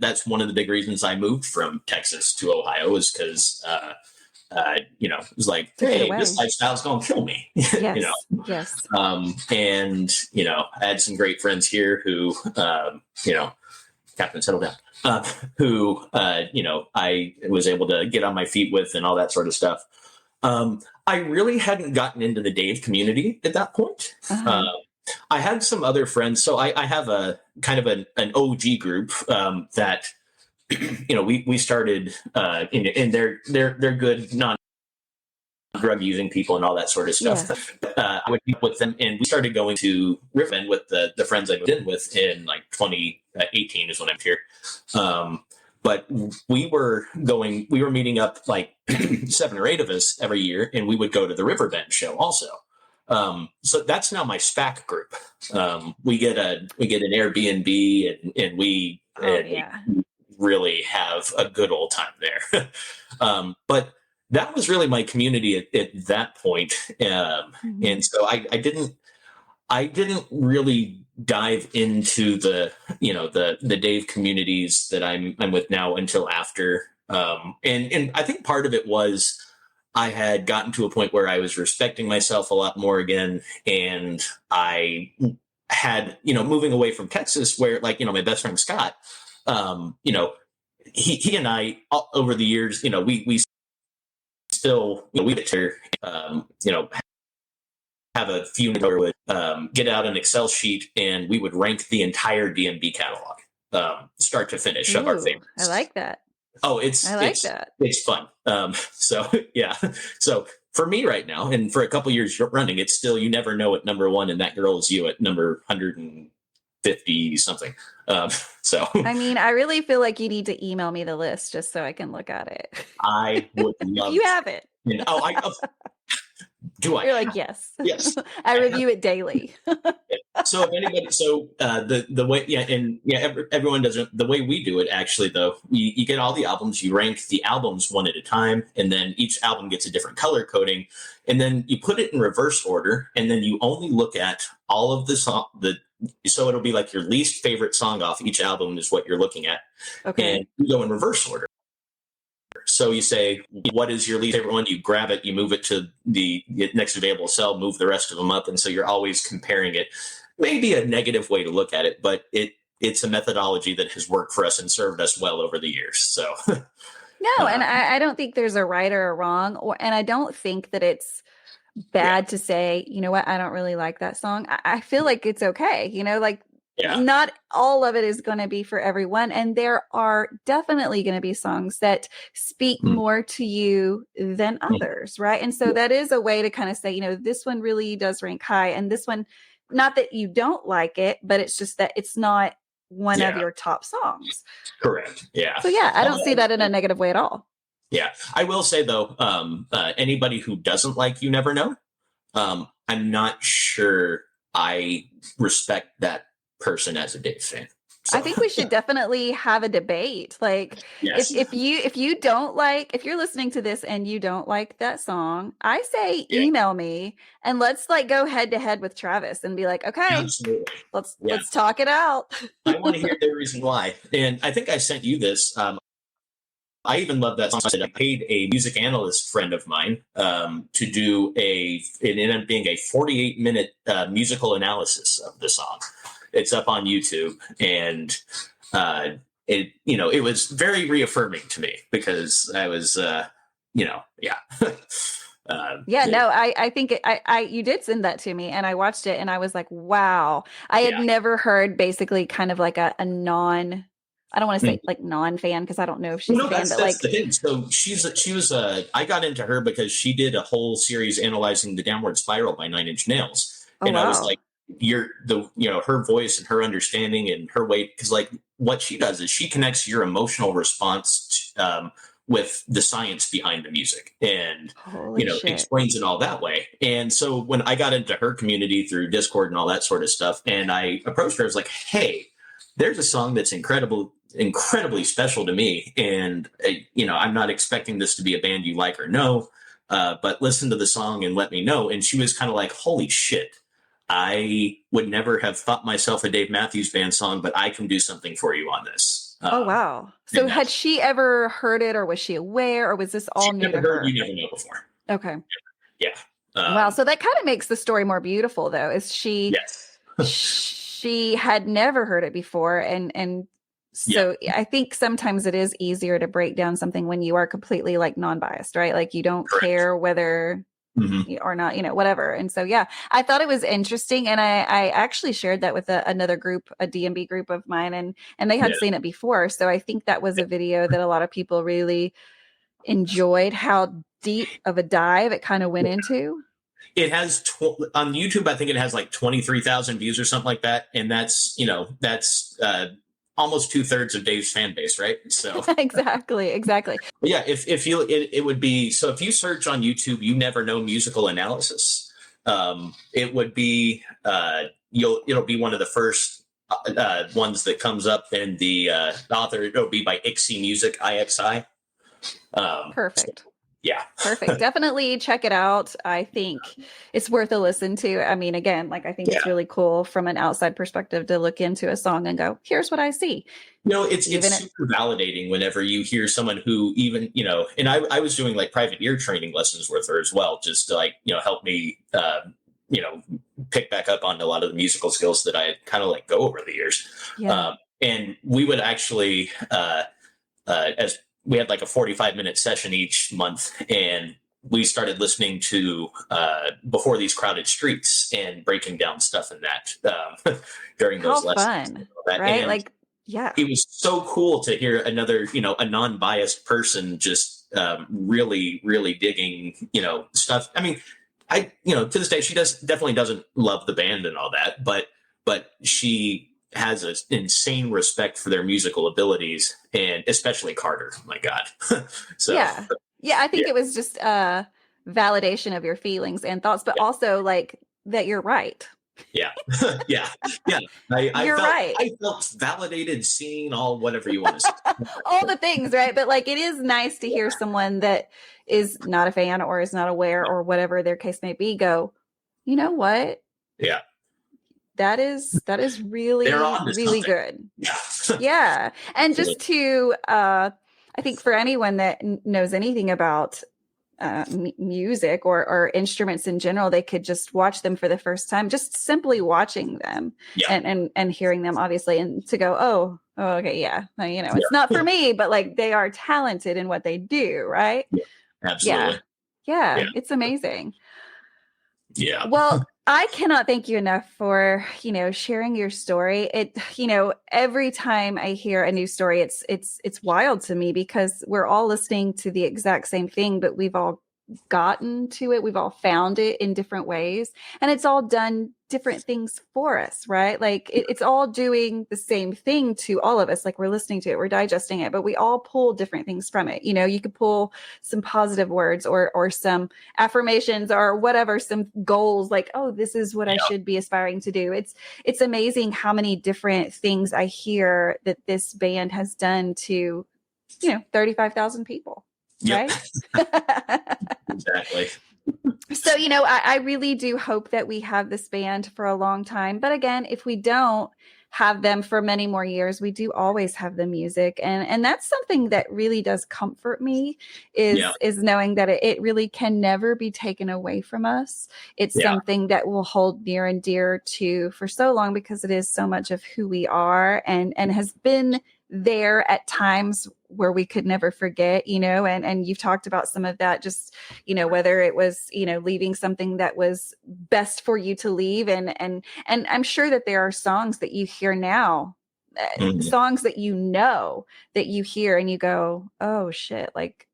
That's one of the big reasons I moved from Texas to Ohio, is because it was like, hey, this lifestyle's going to kill me.
Yes. Yes.
And, I had some great friends here who, Captain, settle down, who, I was able to get on my feet with and all that sort of stuff. I really hadn't gotten into the Dave community at that point.
Uh-huh.
I had some other friends. So I have a kind of an OG group that, we started and they're good non-drug using people and all that sort of stuff. Yeah. I would meet with them, and we started going to Riverbend with the friends I moved in with in like 2018 is when I'm here. But we were meeting up like 7 or 8 of us every year, and we would go to the Riverbend show also. So that's now my SPAC group. We get an Airbnb, and we really have a good old time there. But that was really my community at that point. And so I didn't really dive into the Dave communities that I'm with now until after. And I think part of it was I had gotten to a point where I was respecting myself a lot more again. And I had, moving away from Texas, where my best friend Scott, he and I over the years, we still, we get to, have a few would get out an Excel sheet, and we would rank the entire DMB catalog, start to finish, of our favorites.
I like that.
Oh, it's fun. So for me right now, and for a couple years running, it's still, you never know at number 1, and that girl is you at number 150 something. I
mean, I really feel like you need to email me the list just so I can look at it.
I would love
you have it.
Do I?
You're like, yes.
Yes.
I review it daily.
So if anybody, the way, everyone does it. The way we do it, actually, though, you get all the albums, you rank the albums one at a time, and then each album gets a different color coding, and then you put it in reverse order, and then you only look at all of the song, so it'll be like your least favorite song off each album is what you're looking at.
Okay.
And you go in reverse order. So you say, what is your least favorite one? You grab it, you move it to the next available cell, move the rest of them up. And so you're always comparing it. Maybe a negative way to look at it, but it's a methodology that has worked for us and served us well over the years. So
no, and I don't think there's a right or a wrong, and I don't think that it's bad to say, you know what, I don't really like that song. I feel like it's okay. Not all of it is going to be for everyone. And there are definitely going to be songs that speak more to you than others. Right. And so that is a way to kind of say, this one really does rank high, and this one not that you don't like it, but it's just that it's not one of your top songs.
Correct. Yeah.
So yeah, I don't see that in a negative way at all.
Yeah. I will say though, anybody who doesn't like You Never Know, I'm not sure I respect that person as a Dave fan. So.
I think we should definitely have a debate. Like if you're listening to this and you don't like that song, I say email me and let's like go head to head with Travis and be like, okay,
absolutely.
Let's talk it out.
I want to hear the reason why. And I think I sent you this. I even love that song. I paid a music analyst friend of mine to do it ended up being a 48-minute musical analysis of the song. It's up on YouTube, and it was very reaffirming to me because I was, I
think you did send that to me, and I watched it, and I was like, wow, I had never heard basically kind of like a non. I don't want to say like non-fan because I don't know if she's a fan, but like
the thing. So she was I got into her because she did a whole series analyzing the Downward Spiral by 9 Inch Nails, and I was like, her voice and her understanding and her way, because like what she does is she connects your emotional response with the science behind the music and explains it all that way. And so when I got into her community through Discord and all that sort of stuff, and I approached her, I was like, hey, there's a song that's incredibly special to me, and I'm not expecting this to be a band you like or know, but listen to the song and let me know. And she was kind of like, holy shit, I would never have thought myself a Dave Matthews Band song, but I can do something for you on this.
Oh, wow. So had she ever heard it, or was she aware, or was this all new to her?
You Never Know before.
Okay.
Yeah.
Wow. So that kind of makes the story more beautiful, though, is she she had never heard it before. And so I think sometimes it is easier to break down something when you are completely like non-biased, right? Like you don't care whether or not, whatever. And so, I thought it was interesting. And I actually shared that with another group, a DMB group of mine, and they had seen it before. So I think that was a video that a lot of people really enjoyed, how deep of a dive it kind of went into.
It has on YouTube, I think it has like 23,000 views or something like that. And that's almost 2/3 of Dave's fan base, right? So
exactly. But
yeah, if you it would be, so if you search on YouTube, You Never Know musical analysis, it would be it'll be one of the first ones that comes up, and the author, it'll be by Ixie Music, IXI.
Perfect.
So, yeah.
Perfect. Definitely check it out. I think it's worth a listen to. I mean, again, like I think it's really cool from an outside perspective to look into a song and go, here's what I see.
It's super validating whenever you hear someone who even, and I was doing like private ear training lessons with her as well, just to like, help me, pick back up on a lot of the musical skills that I had kind of let go over the years. Yeah. And we would actually, as we had like a 45-minute session each month, and we started listening to Before These Crowded Streets and breaking down stuff in that during those lessons.
Fun, right? And like,
it was so cool to hear another, a non-biased person just really, really digging, stuff. I mean, to this day, she definitely doesn't love the band and all that, but she has an insane respect for their musical abilities, and especially Carter. My God. So I think it was just a validation of your feelings and thoughts, but also like that you're right. Yeah. You're
right.
I felt validated, seen, all whatever you want to say.
All the things, right? But like, it is nice to hear someone that is not a fan or is not aware or whatever their case may be go, you know what?
Yeah.
That is really, really good. Yeah. And just to, I think for anyone that knows anything about music or instruments in general, they could just watch them for the first time, just simply watching them and hearing them, obviously, and to go, oh, okay. Yeah. It's not for me, but like they are talented in what they do. Right.
Yeah, absolutely.
Yeah. It's amazing.
Yeah.
Well, I cannot thank you enough for, sharing your story. It, every time I hear a new story, it's wild to me because we're all listening to the exact same thing, but we've all gotten to it. We've all found it in different ways, and it's all done different things for us, right? Like it's all doing the same thing to all of us. Like we're listening to it, we're digesting it, but we all pull different things from it. You could pull some positive words or some affirmations or whatever, some goals like, oh, this is what I should be aspiring to do. It's amazing how many different things I hear that this band has done to, 35,000 people.
Yep.
Right?
Exactly.
So, I really do hope that we have this band for a long time. But again, if we don't have them for many more years, we do always have the music. And that's something that really does comfort me is knowing that it really can never be taken away from us. It's something that we'll hold near and dear to for so long because it is so much of who we are and has been there at times where we could never forget, and you've talked about some of that, just, whether it was, leaving something that was best for you to leave. And I'm sure that there are songs that you hear now, songs that, that you hear and you go, oh shit, like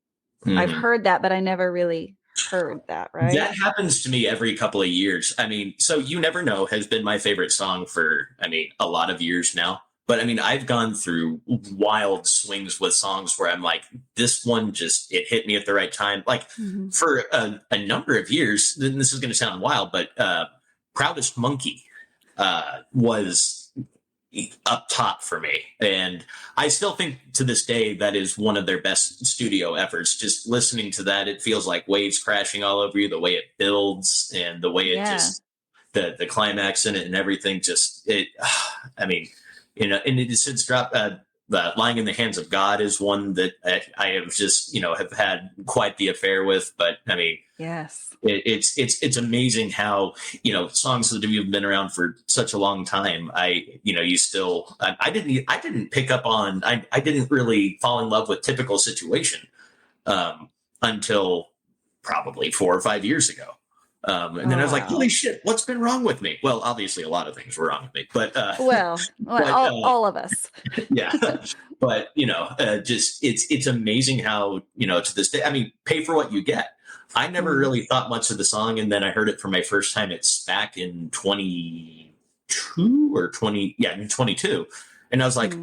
I've heard that, but I never really heard that. Right.
That happens to me every couple of years. I mean, so You Never Know has been my favorite song for, a lot of years now. But I've gone through wild swings with songs where I'm like, this one it hit me at the right time. Like for a number of years, then this is going to sound wild, but Proudest Monkey was up top for me. And I still think to this day, that is one of their best studio efforts. Just listening to that, it feels like waves crashing all over you, the way it builds and the way it just, the climax in it and everything, and it has since dropped. Lying in the Hands of God is one that I have just, have had quite the affair with. But
yes,
it's amazing how, songs that have been around for such a long time. I didn't pick up on, I didn't really fall in love with Typical Situation until probably 4 or 5 years ago. And then I was like, holy shit, what's been wrong with me? Well, obviously a lot of things were wrong with me, but,
all of us.
Yeah. But, it's amazing how, to this day, Pay for What You Get. I never really thought much of the song. And then I heard it for my first time at SPAC in 22. And I was like,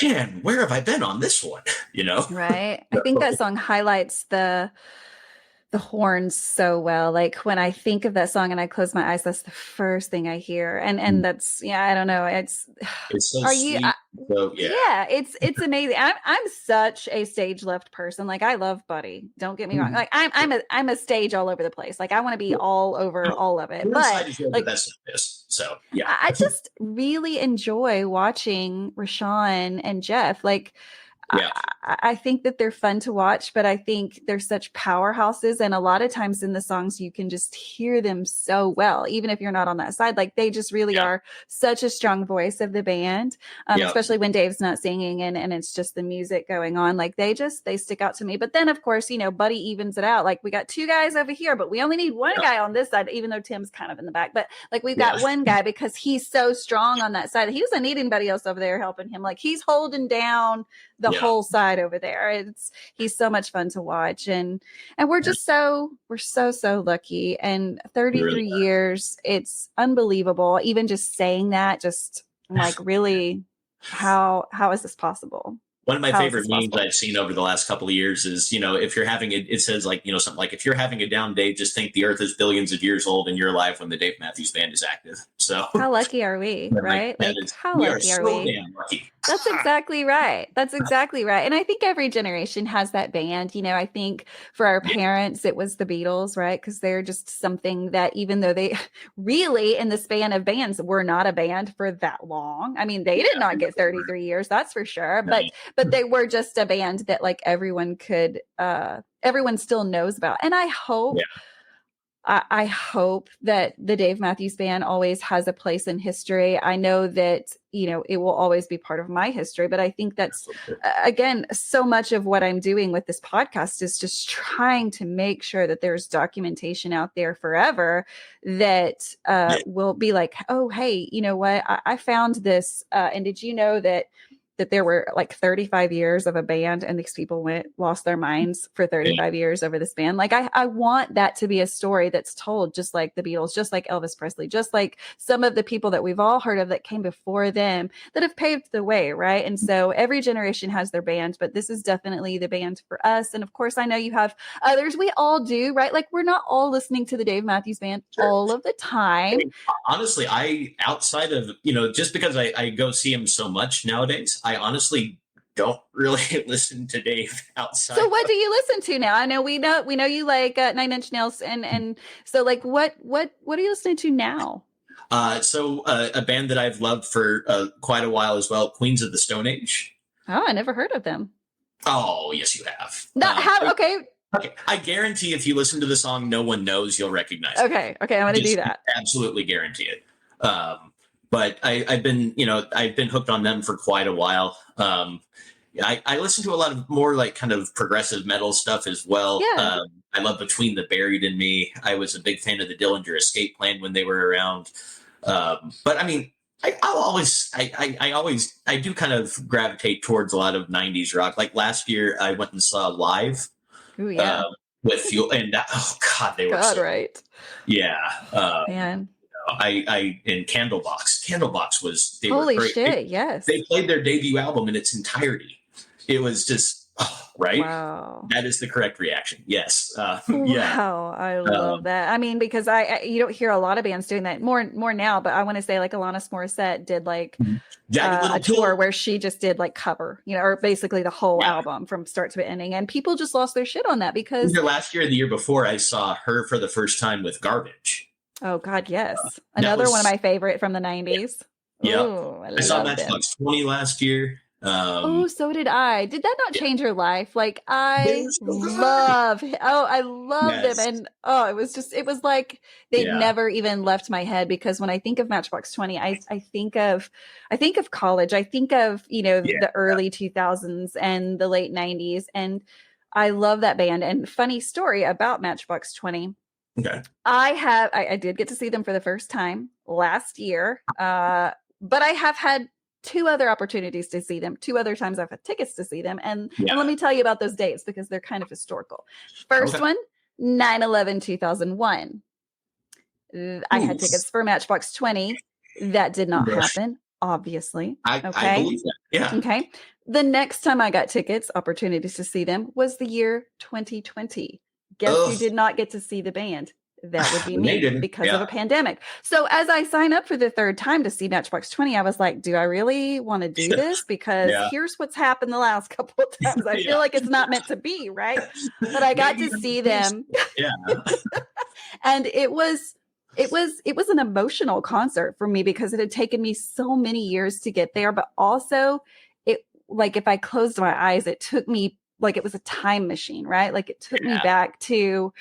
man, where have I been on this one?
Right. I think that song highlights the horns so well. Like when I think of that song and I close my eyes, that's the first thing I hear. And that's, I don't know. It's
so sweet.
It's amazing. I'm such a stage left person. Like I love Buddy. Don't get me wrong. Like I'm a stage all over the place. Like I want to be all over all of it. But like
so yeah,
I just really enjoy watching Rashawn and Jeff. Like I think that they're fun to watch, but I think they're such powerhouses. And a lot of times in the songs, you can just hear them so well, even if you're not on that side. Like they just really are such a strong voice of the band, especially when Dave's not singing and it's just the music going on. Like they stick out to me. But then, of course, Buddy evens it out. Like we got 2 guys over here, but we only need 1 guy on this side, even though Tim's kind of in the back. But like we've got 1 guy because he's so strong on that side. He doesn't need anybody else over there helping him. Like he's holding down the whole side over there. He's so much fun to watch. And we're just we're so lucky. And 33 years, it's unbelievable. Even just saying that, just like really, how is this possible?
One of my favorite memes I've seen over the last couple of years is, if you're having it says like, something like, if you're having a down day, just think the earth is billions of years old and you're alive when the Dave Matthews Band is active. So
how lucky are we, right? How lucky are we?
Damn lucky.
That's exactly right. That's exactly right. And I think every generation has that band. I think for our parents, it was the Beatles, right? Because they're just something that even though they really in the span of bands were not a band for that long. They did not get 33 years, that's for sure. But they were just a band that like everyone still knows about. And I hope I hope that the Dave Matthews Band always has a place in history. I know that, it will always be part of my history, but I think that's, again, so much of what I'm doing with this podcast is just trying to make sure that there's documentation out there forever that will be like, oh, hey, you know what? I found this. And did you know that that there were like 35 years of a band and these people lost their minds for 35 years over this band. Like I want that to be a story that's told just like the Beatles, just like Elvis Presley, just like some of the people that we've all heard of that came before them that have paved the way, right? And so every generation has their band, but this is definitely the band for us. And of course, I know you have others. We all do, right? Like we're not all listening to the Dave Matthews Band all of the time.
Honestly, outside of, just because I go see him so much nowadays, I honestly don't really listen to Dave outside.
So what do you listen to now? I know we know you like Nine Inch Nails, and so like what are you listening to now?
So a band that I've loved for quite a while as well, Queens of the Stone Age.
Oh, I never heard of them.
Oh, yes, you have.
Okay.
Okay, I guarantee if you listen to the song "No One Knows," you'll recognize it.
Okay, I'm going to do that.
Absolutely guarantee it. But I've been hooked on them for quite a while. I listen to a lot of more like kind of progressive metal stuff as well.
Yeah.
I love Between the Buried and Me. I was a big fan of the Dillinger Escape Plan when they were around. But I mean, I do kind of gravitate towards a lot of 90s rock. Like last year, I went and saw Live.
Ooh, yeah.
With Fuel, and oh god, they were so
right.
Yeah,
man.
In Candlebox was
holy
were great.
Shit, yes.
They played their debut album in its entirety. It was just right.
Wow,
that is the correct reaction. Yes.
Yeah. Wow, I love that. I mean, because you don't hear a lot of bands doing that more now, but I want to say like Alanis Morissette did like a tour where she just did like cover, or basically the whole album from start to ending, and people just lost their shit on that because
last year and the year before I saw her for the first time with Garbage.
Oh God, yes, another one of my favorite from the 90s.
Yeah,
ooh,
I saw Matchbox 20 last year.
So did I. Did that not change your life? Like I love them, and it was like they never even left my head, because when I think of Matchbox 20, I think of college. I think of the early 2000s and the late 90s, and I love that band. And funny story about Matchbox 20.
Okay,
I did get to see them for the first time last year, but I have had 2 other opportunities to see them. 2 other times I've had tickets to see them. And let me tell you about those dates because they're kind of historical. First one, 9/11/2001. I had tickets for Matchbox 20. That did not happen, obviously.
I believe that. Yeah.
Okay. The next time I got opportunities to see them was the year 2020. Guess who did not get to see the band? That would be me because of a pandemic. So as I sign up for the 3rd time to see Matchbox 20, I was like, do I really want to do this? Because here's what's happened the last couple of times. I feel like it's not meant to be, right? But I got to see them. Yeah. And it was an emotional concert for me because it had taken me so many years to get there. But also if I closed my eyes, it took me like it was a time machine, right? Like it took me back to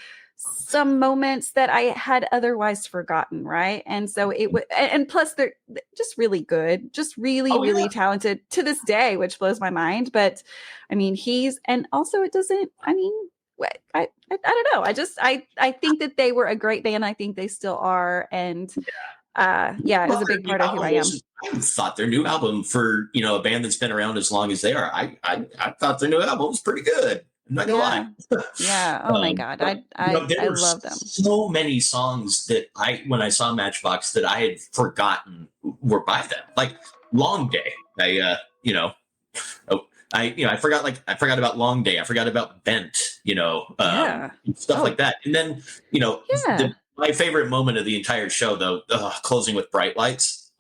some moments that I had otherwise forgotten, right? And so it was, and plus they're just really good, just really, really talented to this day, which blows my mind. But I mean, and also it doesn't, I mean, I don't know. I think that they were a great band. I think they still are. And it was a big part of who I am.
I thought their new album for, a band that's been around as long as they are, I thought their new album was pretty good. I'm not gonna lie.
Yeah. Oh my God. I love them.
So many songs that when I saw Matchbox that I had forgotten were by them. Like Long Day. I forgot about Long Day. I forgot about Bent, stuff like that. And then, my favorite moment of the entire show though, closing with Bright Lights.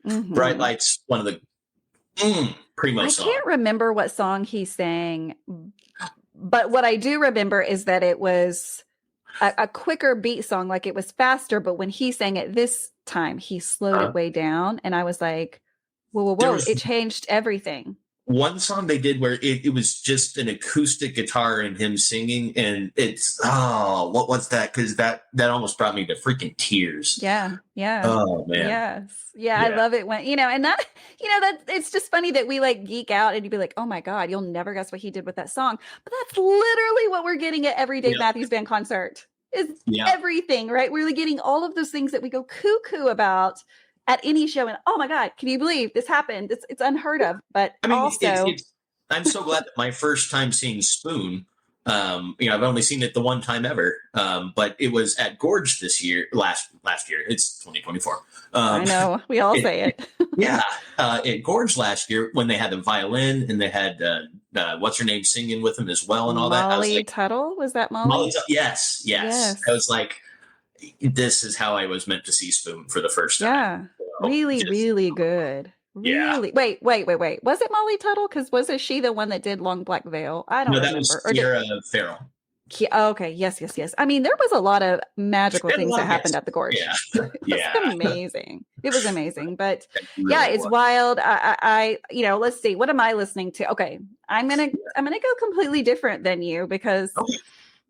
Bright Lights, one of the primo song.
I can't remember what song he sang, but what I do remember is that it was a quicker beat song. Like it was faster, but when he sang it this time, he slowed it way down. And I was like, whoa, it changed everything.
One song they did where it was just an acoustic guitar and him singing, and it's what was that? Because that almost brought me to freaking tears.
Yeah.
Oh man.
Yes. Yeah. I love it when and that that it's just funny that we like geek out and you'd be like, oh my God, you'll never guess what he did with that song. But that's literally what we're getting at every Dave Matthews Band concert is everything, right? We're getting all of those things that we go cuckoo about. at any show and, oh my God, can you believe this happened? It's unheard of. But
I mean,
also,
I'm so glad that my first time seeing Spoon, I've only seen it the one time ever, but it was at Gorge this year, last year. It's 2024.
I know we all say it.
Yeah, at Gorge last year when they had the violin and they had what's her name singing with them as well and all that. I was like,
Tuttle, was that Molly?
Yes. I was like, this is how I was meant to see Spoon for the first time.
Yeah, so, really good. Really?
Yeah.
Wait. Was it Molly Tuttle? Because wasn't she the one that did Long Black Veil? I don't remember.
That was Sierra Farrell.
Okay. Yes. I mean, there was a lot of magical things that happened at the Gorge.
Yeah.
It was amazing. It was amazing. But it's wild. I let's see. What am I listening to? Okay. I'm gonna go completely different than you because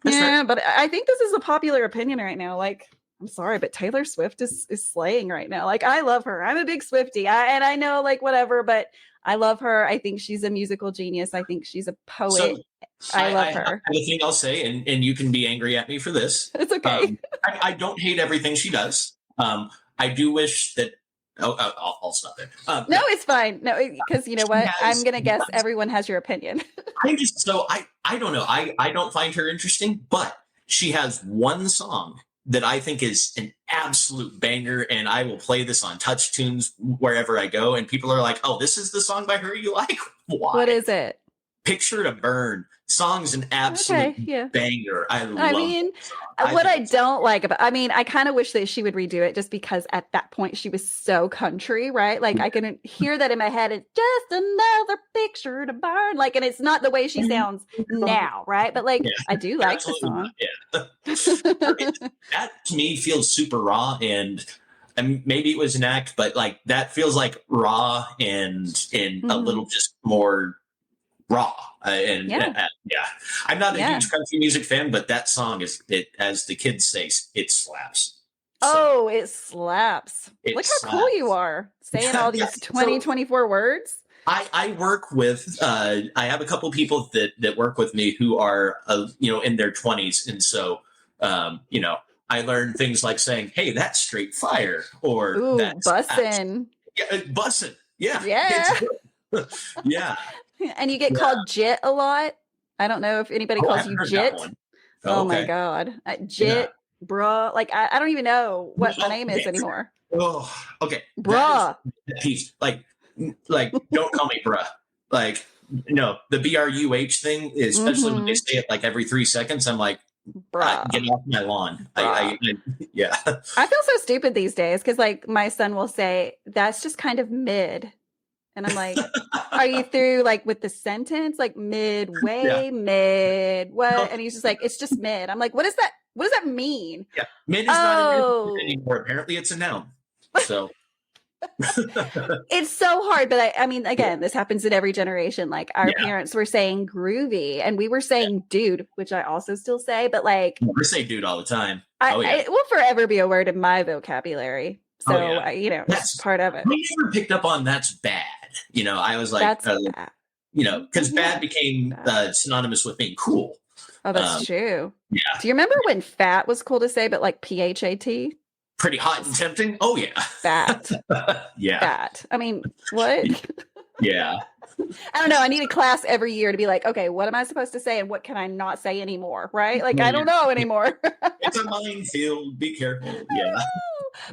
but I think this is a popular opinion right now. Like, I'm sorry, but Taylor Swift is slaying right now. Like, I love her. I'm a big Swiftie. And I know, like, whatever, but I love her. I think she's a musical genius. I think she's a poet. So I love her.
The thing I'll say, and you can be angry at me for this.
It's okay.
I don't hate everything she does. I do wish that. I'll stop there.
No, it's fine. No, because you know what? I'm going to guess everyone has your opinion.
I don't know. I don't find her interesting, but she has one song that I think is an absolute banger, and I will play this on Touch Tunes wherever I go, and people are like, oh, this is the song by her you like? Why?
What is it?
Picture to Burn. Song's an absolute banger. I
don't like about, I kind of wish that she would redo it just because at that point she was so country, right? Like I can hear that in my head. It's just another picture to burn. Like, and it's not the way she sounds now, right? But like, I do like the song.
That to me feels super raw and maybe it was an act, but like that feels like raw and a little just more raw I'm not a huge country music fan, but that song as the kids say, it slaps.
So it slaps. Look how cool you are saying all these 2024 words.
I work with I have a couple people that work with me who are in their 20s, and so I learned things like saying, hey, that's straight fire, or that's bussin'. Bussin'. Yeah.
And you get called Jit a lot. I don't know if anybody calls you Jit. Oh my God. Jit, bruh. Like, I don't even know what my name is anymore.
Oh, okay.
Bruh.
Like, don't call me bruh. Like, no, the BRUH thing, especially when they say it like every 3 seconds, I'm like, bruh. Get off my lawn. I
feel so stupid these days because like my son will say, that's just kind of mid. And I'm like, are you through like with the sentence? Like midway, mid, what? And he's just like, it's just mid. I'm like, what is that? What does that mean?
Yeah. Mid is not a noun anymore. Apparently it's a noun. So
it's so hard. But I mean, again, this happens in every generation. Like our parents were saying groovy and we were saying dude, which I also still say, but like
we say dude all the time.
It will forever be a word in my vocabulary. So, that's part of it.
I never picked up on that's bad. I was like,
that's bad.
Because bad became synonymous with being cool.
Oh, that's true.
Yeah.
Do you remember when fat was cool to say, but like PHAT?
Pretty hot and tempting. Oh, yeah.
Fat.
Yeah.
Fat. I mean, what?
Yeah.
I don't know. I need a class every year to be like, okay, what am I supposed to say and what can I not say anymore? Right? Like, I don't know anymore.
It's a minefield. Be careful. Yeah.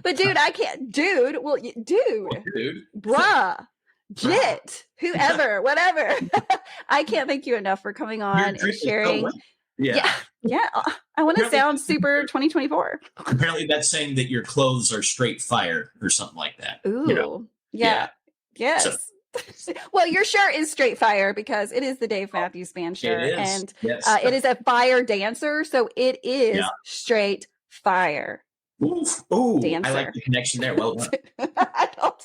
But dude, I can't. Dude, well, dude. Bruh. Jit, whoever, whatever. I can't thank you enough for coming on and sharing. Yeah. I want to sound super 2024.
Apparently that's saying that your clothes are straight fire or something like that.
Ooh. Yeah. Yes. So. Well, your shirt is straight fire because it is the Dave Matthews Band shirt. And it is a fire dancer. So it is straight fire.
Ooh, I like the connection there. Well done.
I know,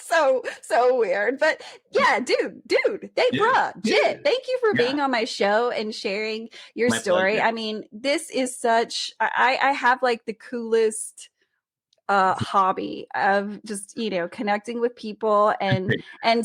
so weird. But yeah, dude, bruh, Jit, thank you for being on my show and sharing your story. Pleasure. I mean, this is such, I have like the coolest hobby of just, connecting with people and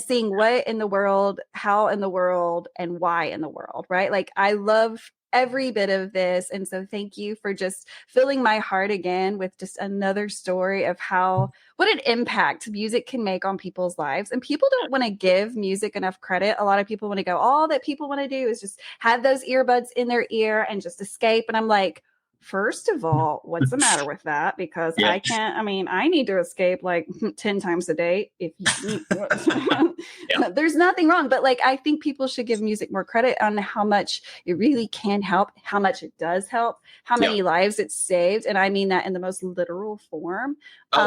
seeing what in the world, how in the world, and why in the world, right? Like I love every bit of this. And so thank you for just filling my heart again with just another story of what an impact music can make on people's lives. And people don't want to give music enough credit. A lot of people want to go, all that people want to do is just have those earbuds in their ear and just escape. And I'm like, first of all, what's the matter with that? Because I can't, I need to escape like 10 times a day. If there's nothing wrong, but like, I think people should give music more credit on how much it really can help, how much it does help, how many lives it's saved. And I mean that in the most literal form. So,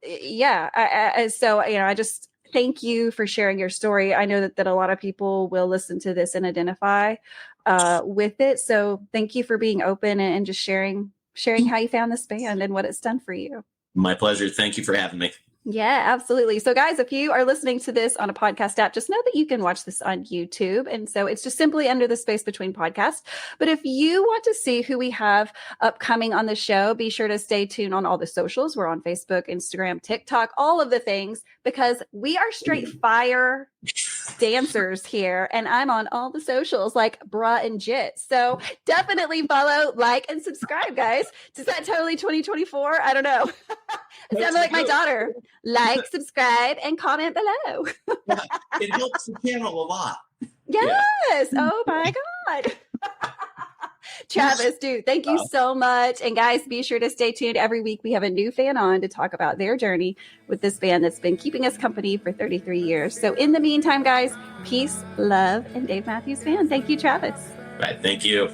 I just thank you for sharing your story. I know that a lot of people will listen to this and identify with it. So thank you for being open and just sharing how you found this band and what it's done for you.
My pleasure. Thank you for having me.
Yeah, absolutely. So guys, if you are listening to this on a podcast app, just know that you can watch this on YouTube. And so it's just simply under the Space Between podcast. But if you want to see who we have upcoming on the show, be sure to stay tuned on all the socials. We're on Facebook, Instagram, TikTok, all of the things, because we are straight fire dancers here. And I'm on all the socials like Bra and Jit. So definitely follow, like, and subscribe, guys. Does that totally 2024? I don't know. It sounded like my daughter. Like, subscribe, and comment below.
It helps the channel a lot.
Yes. Yeah. Oh my God. Travis, dude, thank you so much. And guys, be sure to stay tuned. Every week we have a new fan on to talk about their journey with this band that's been keeping us company for 33 years. So in the meantime, guys, peace, love, and Dave Matthews Band. Thank you, Travis.
All right. Thank you.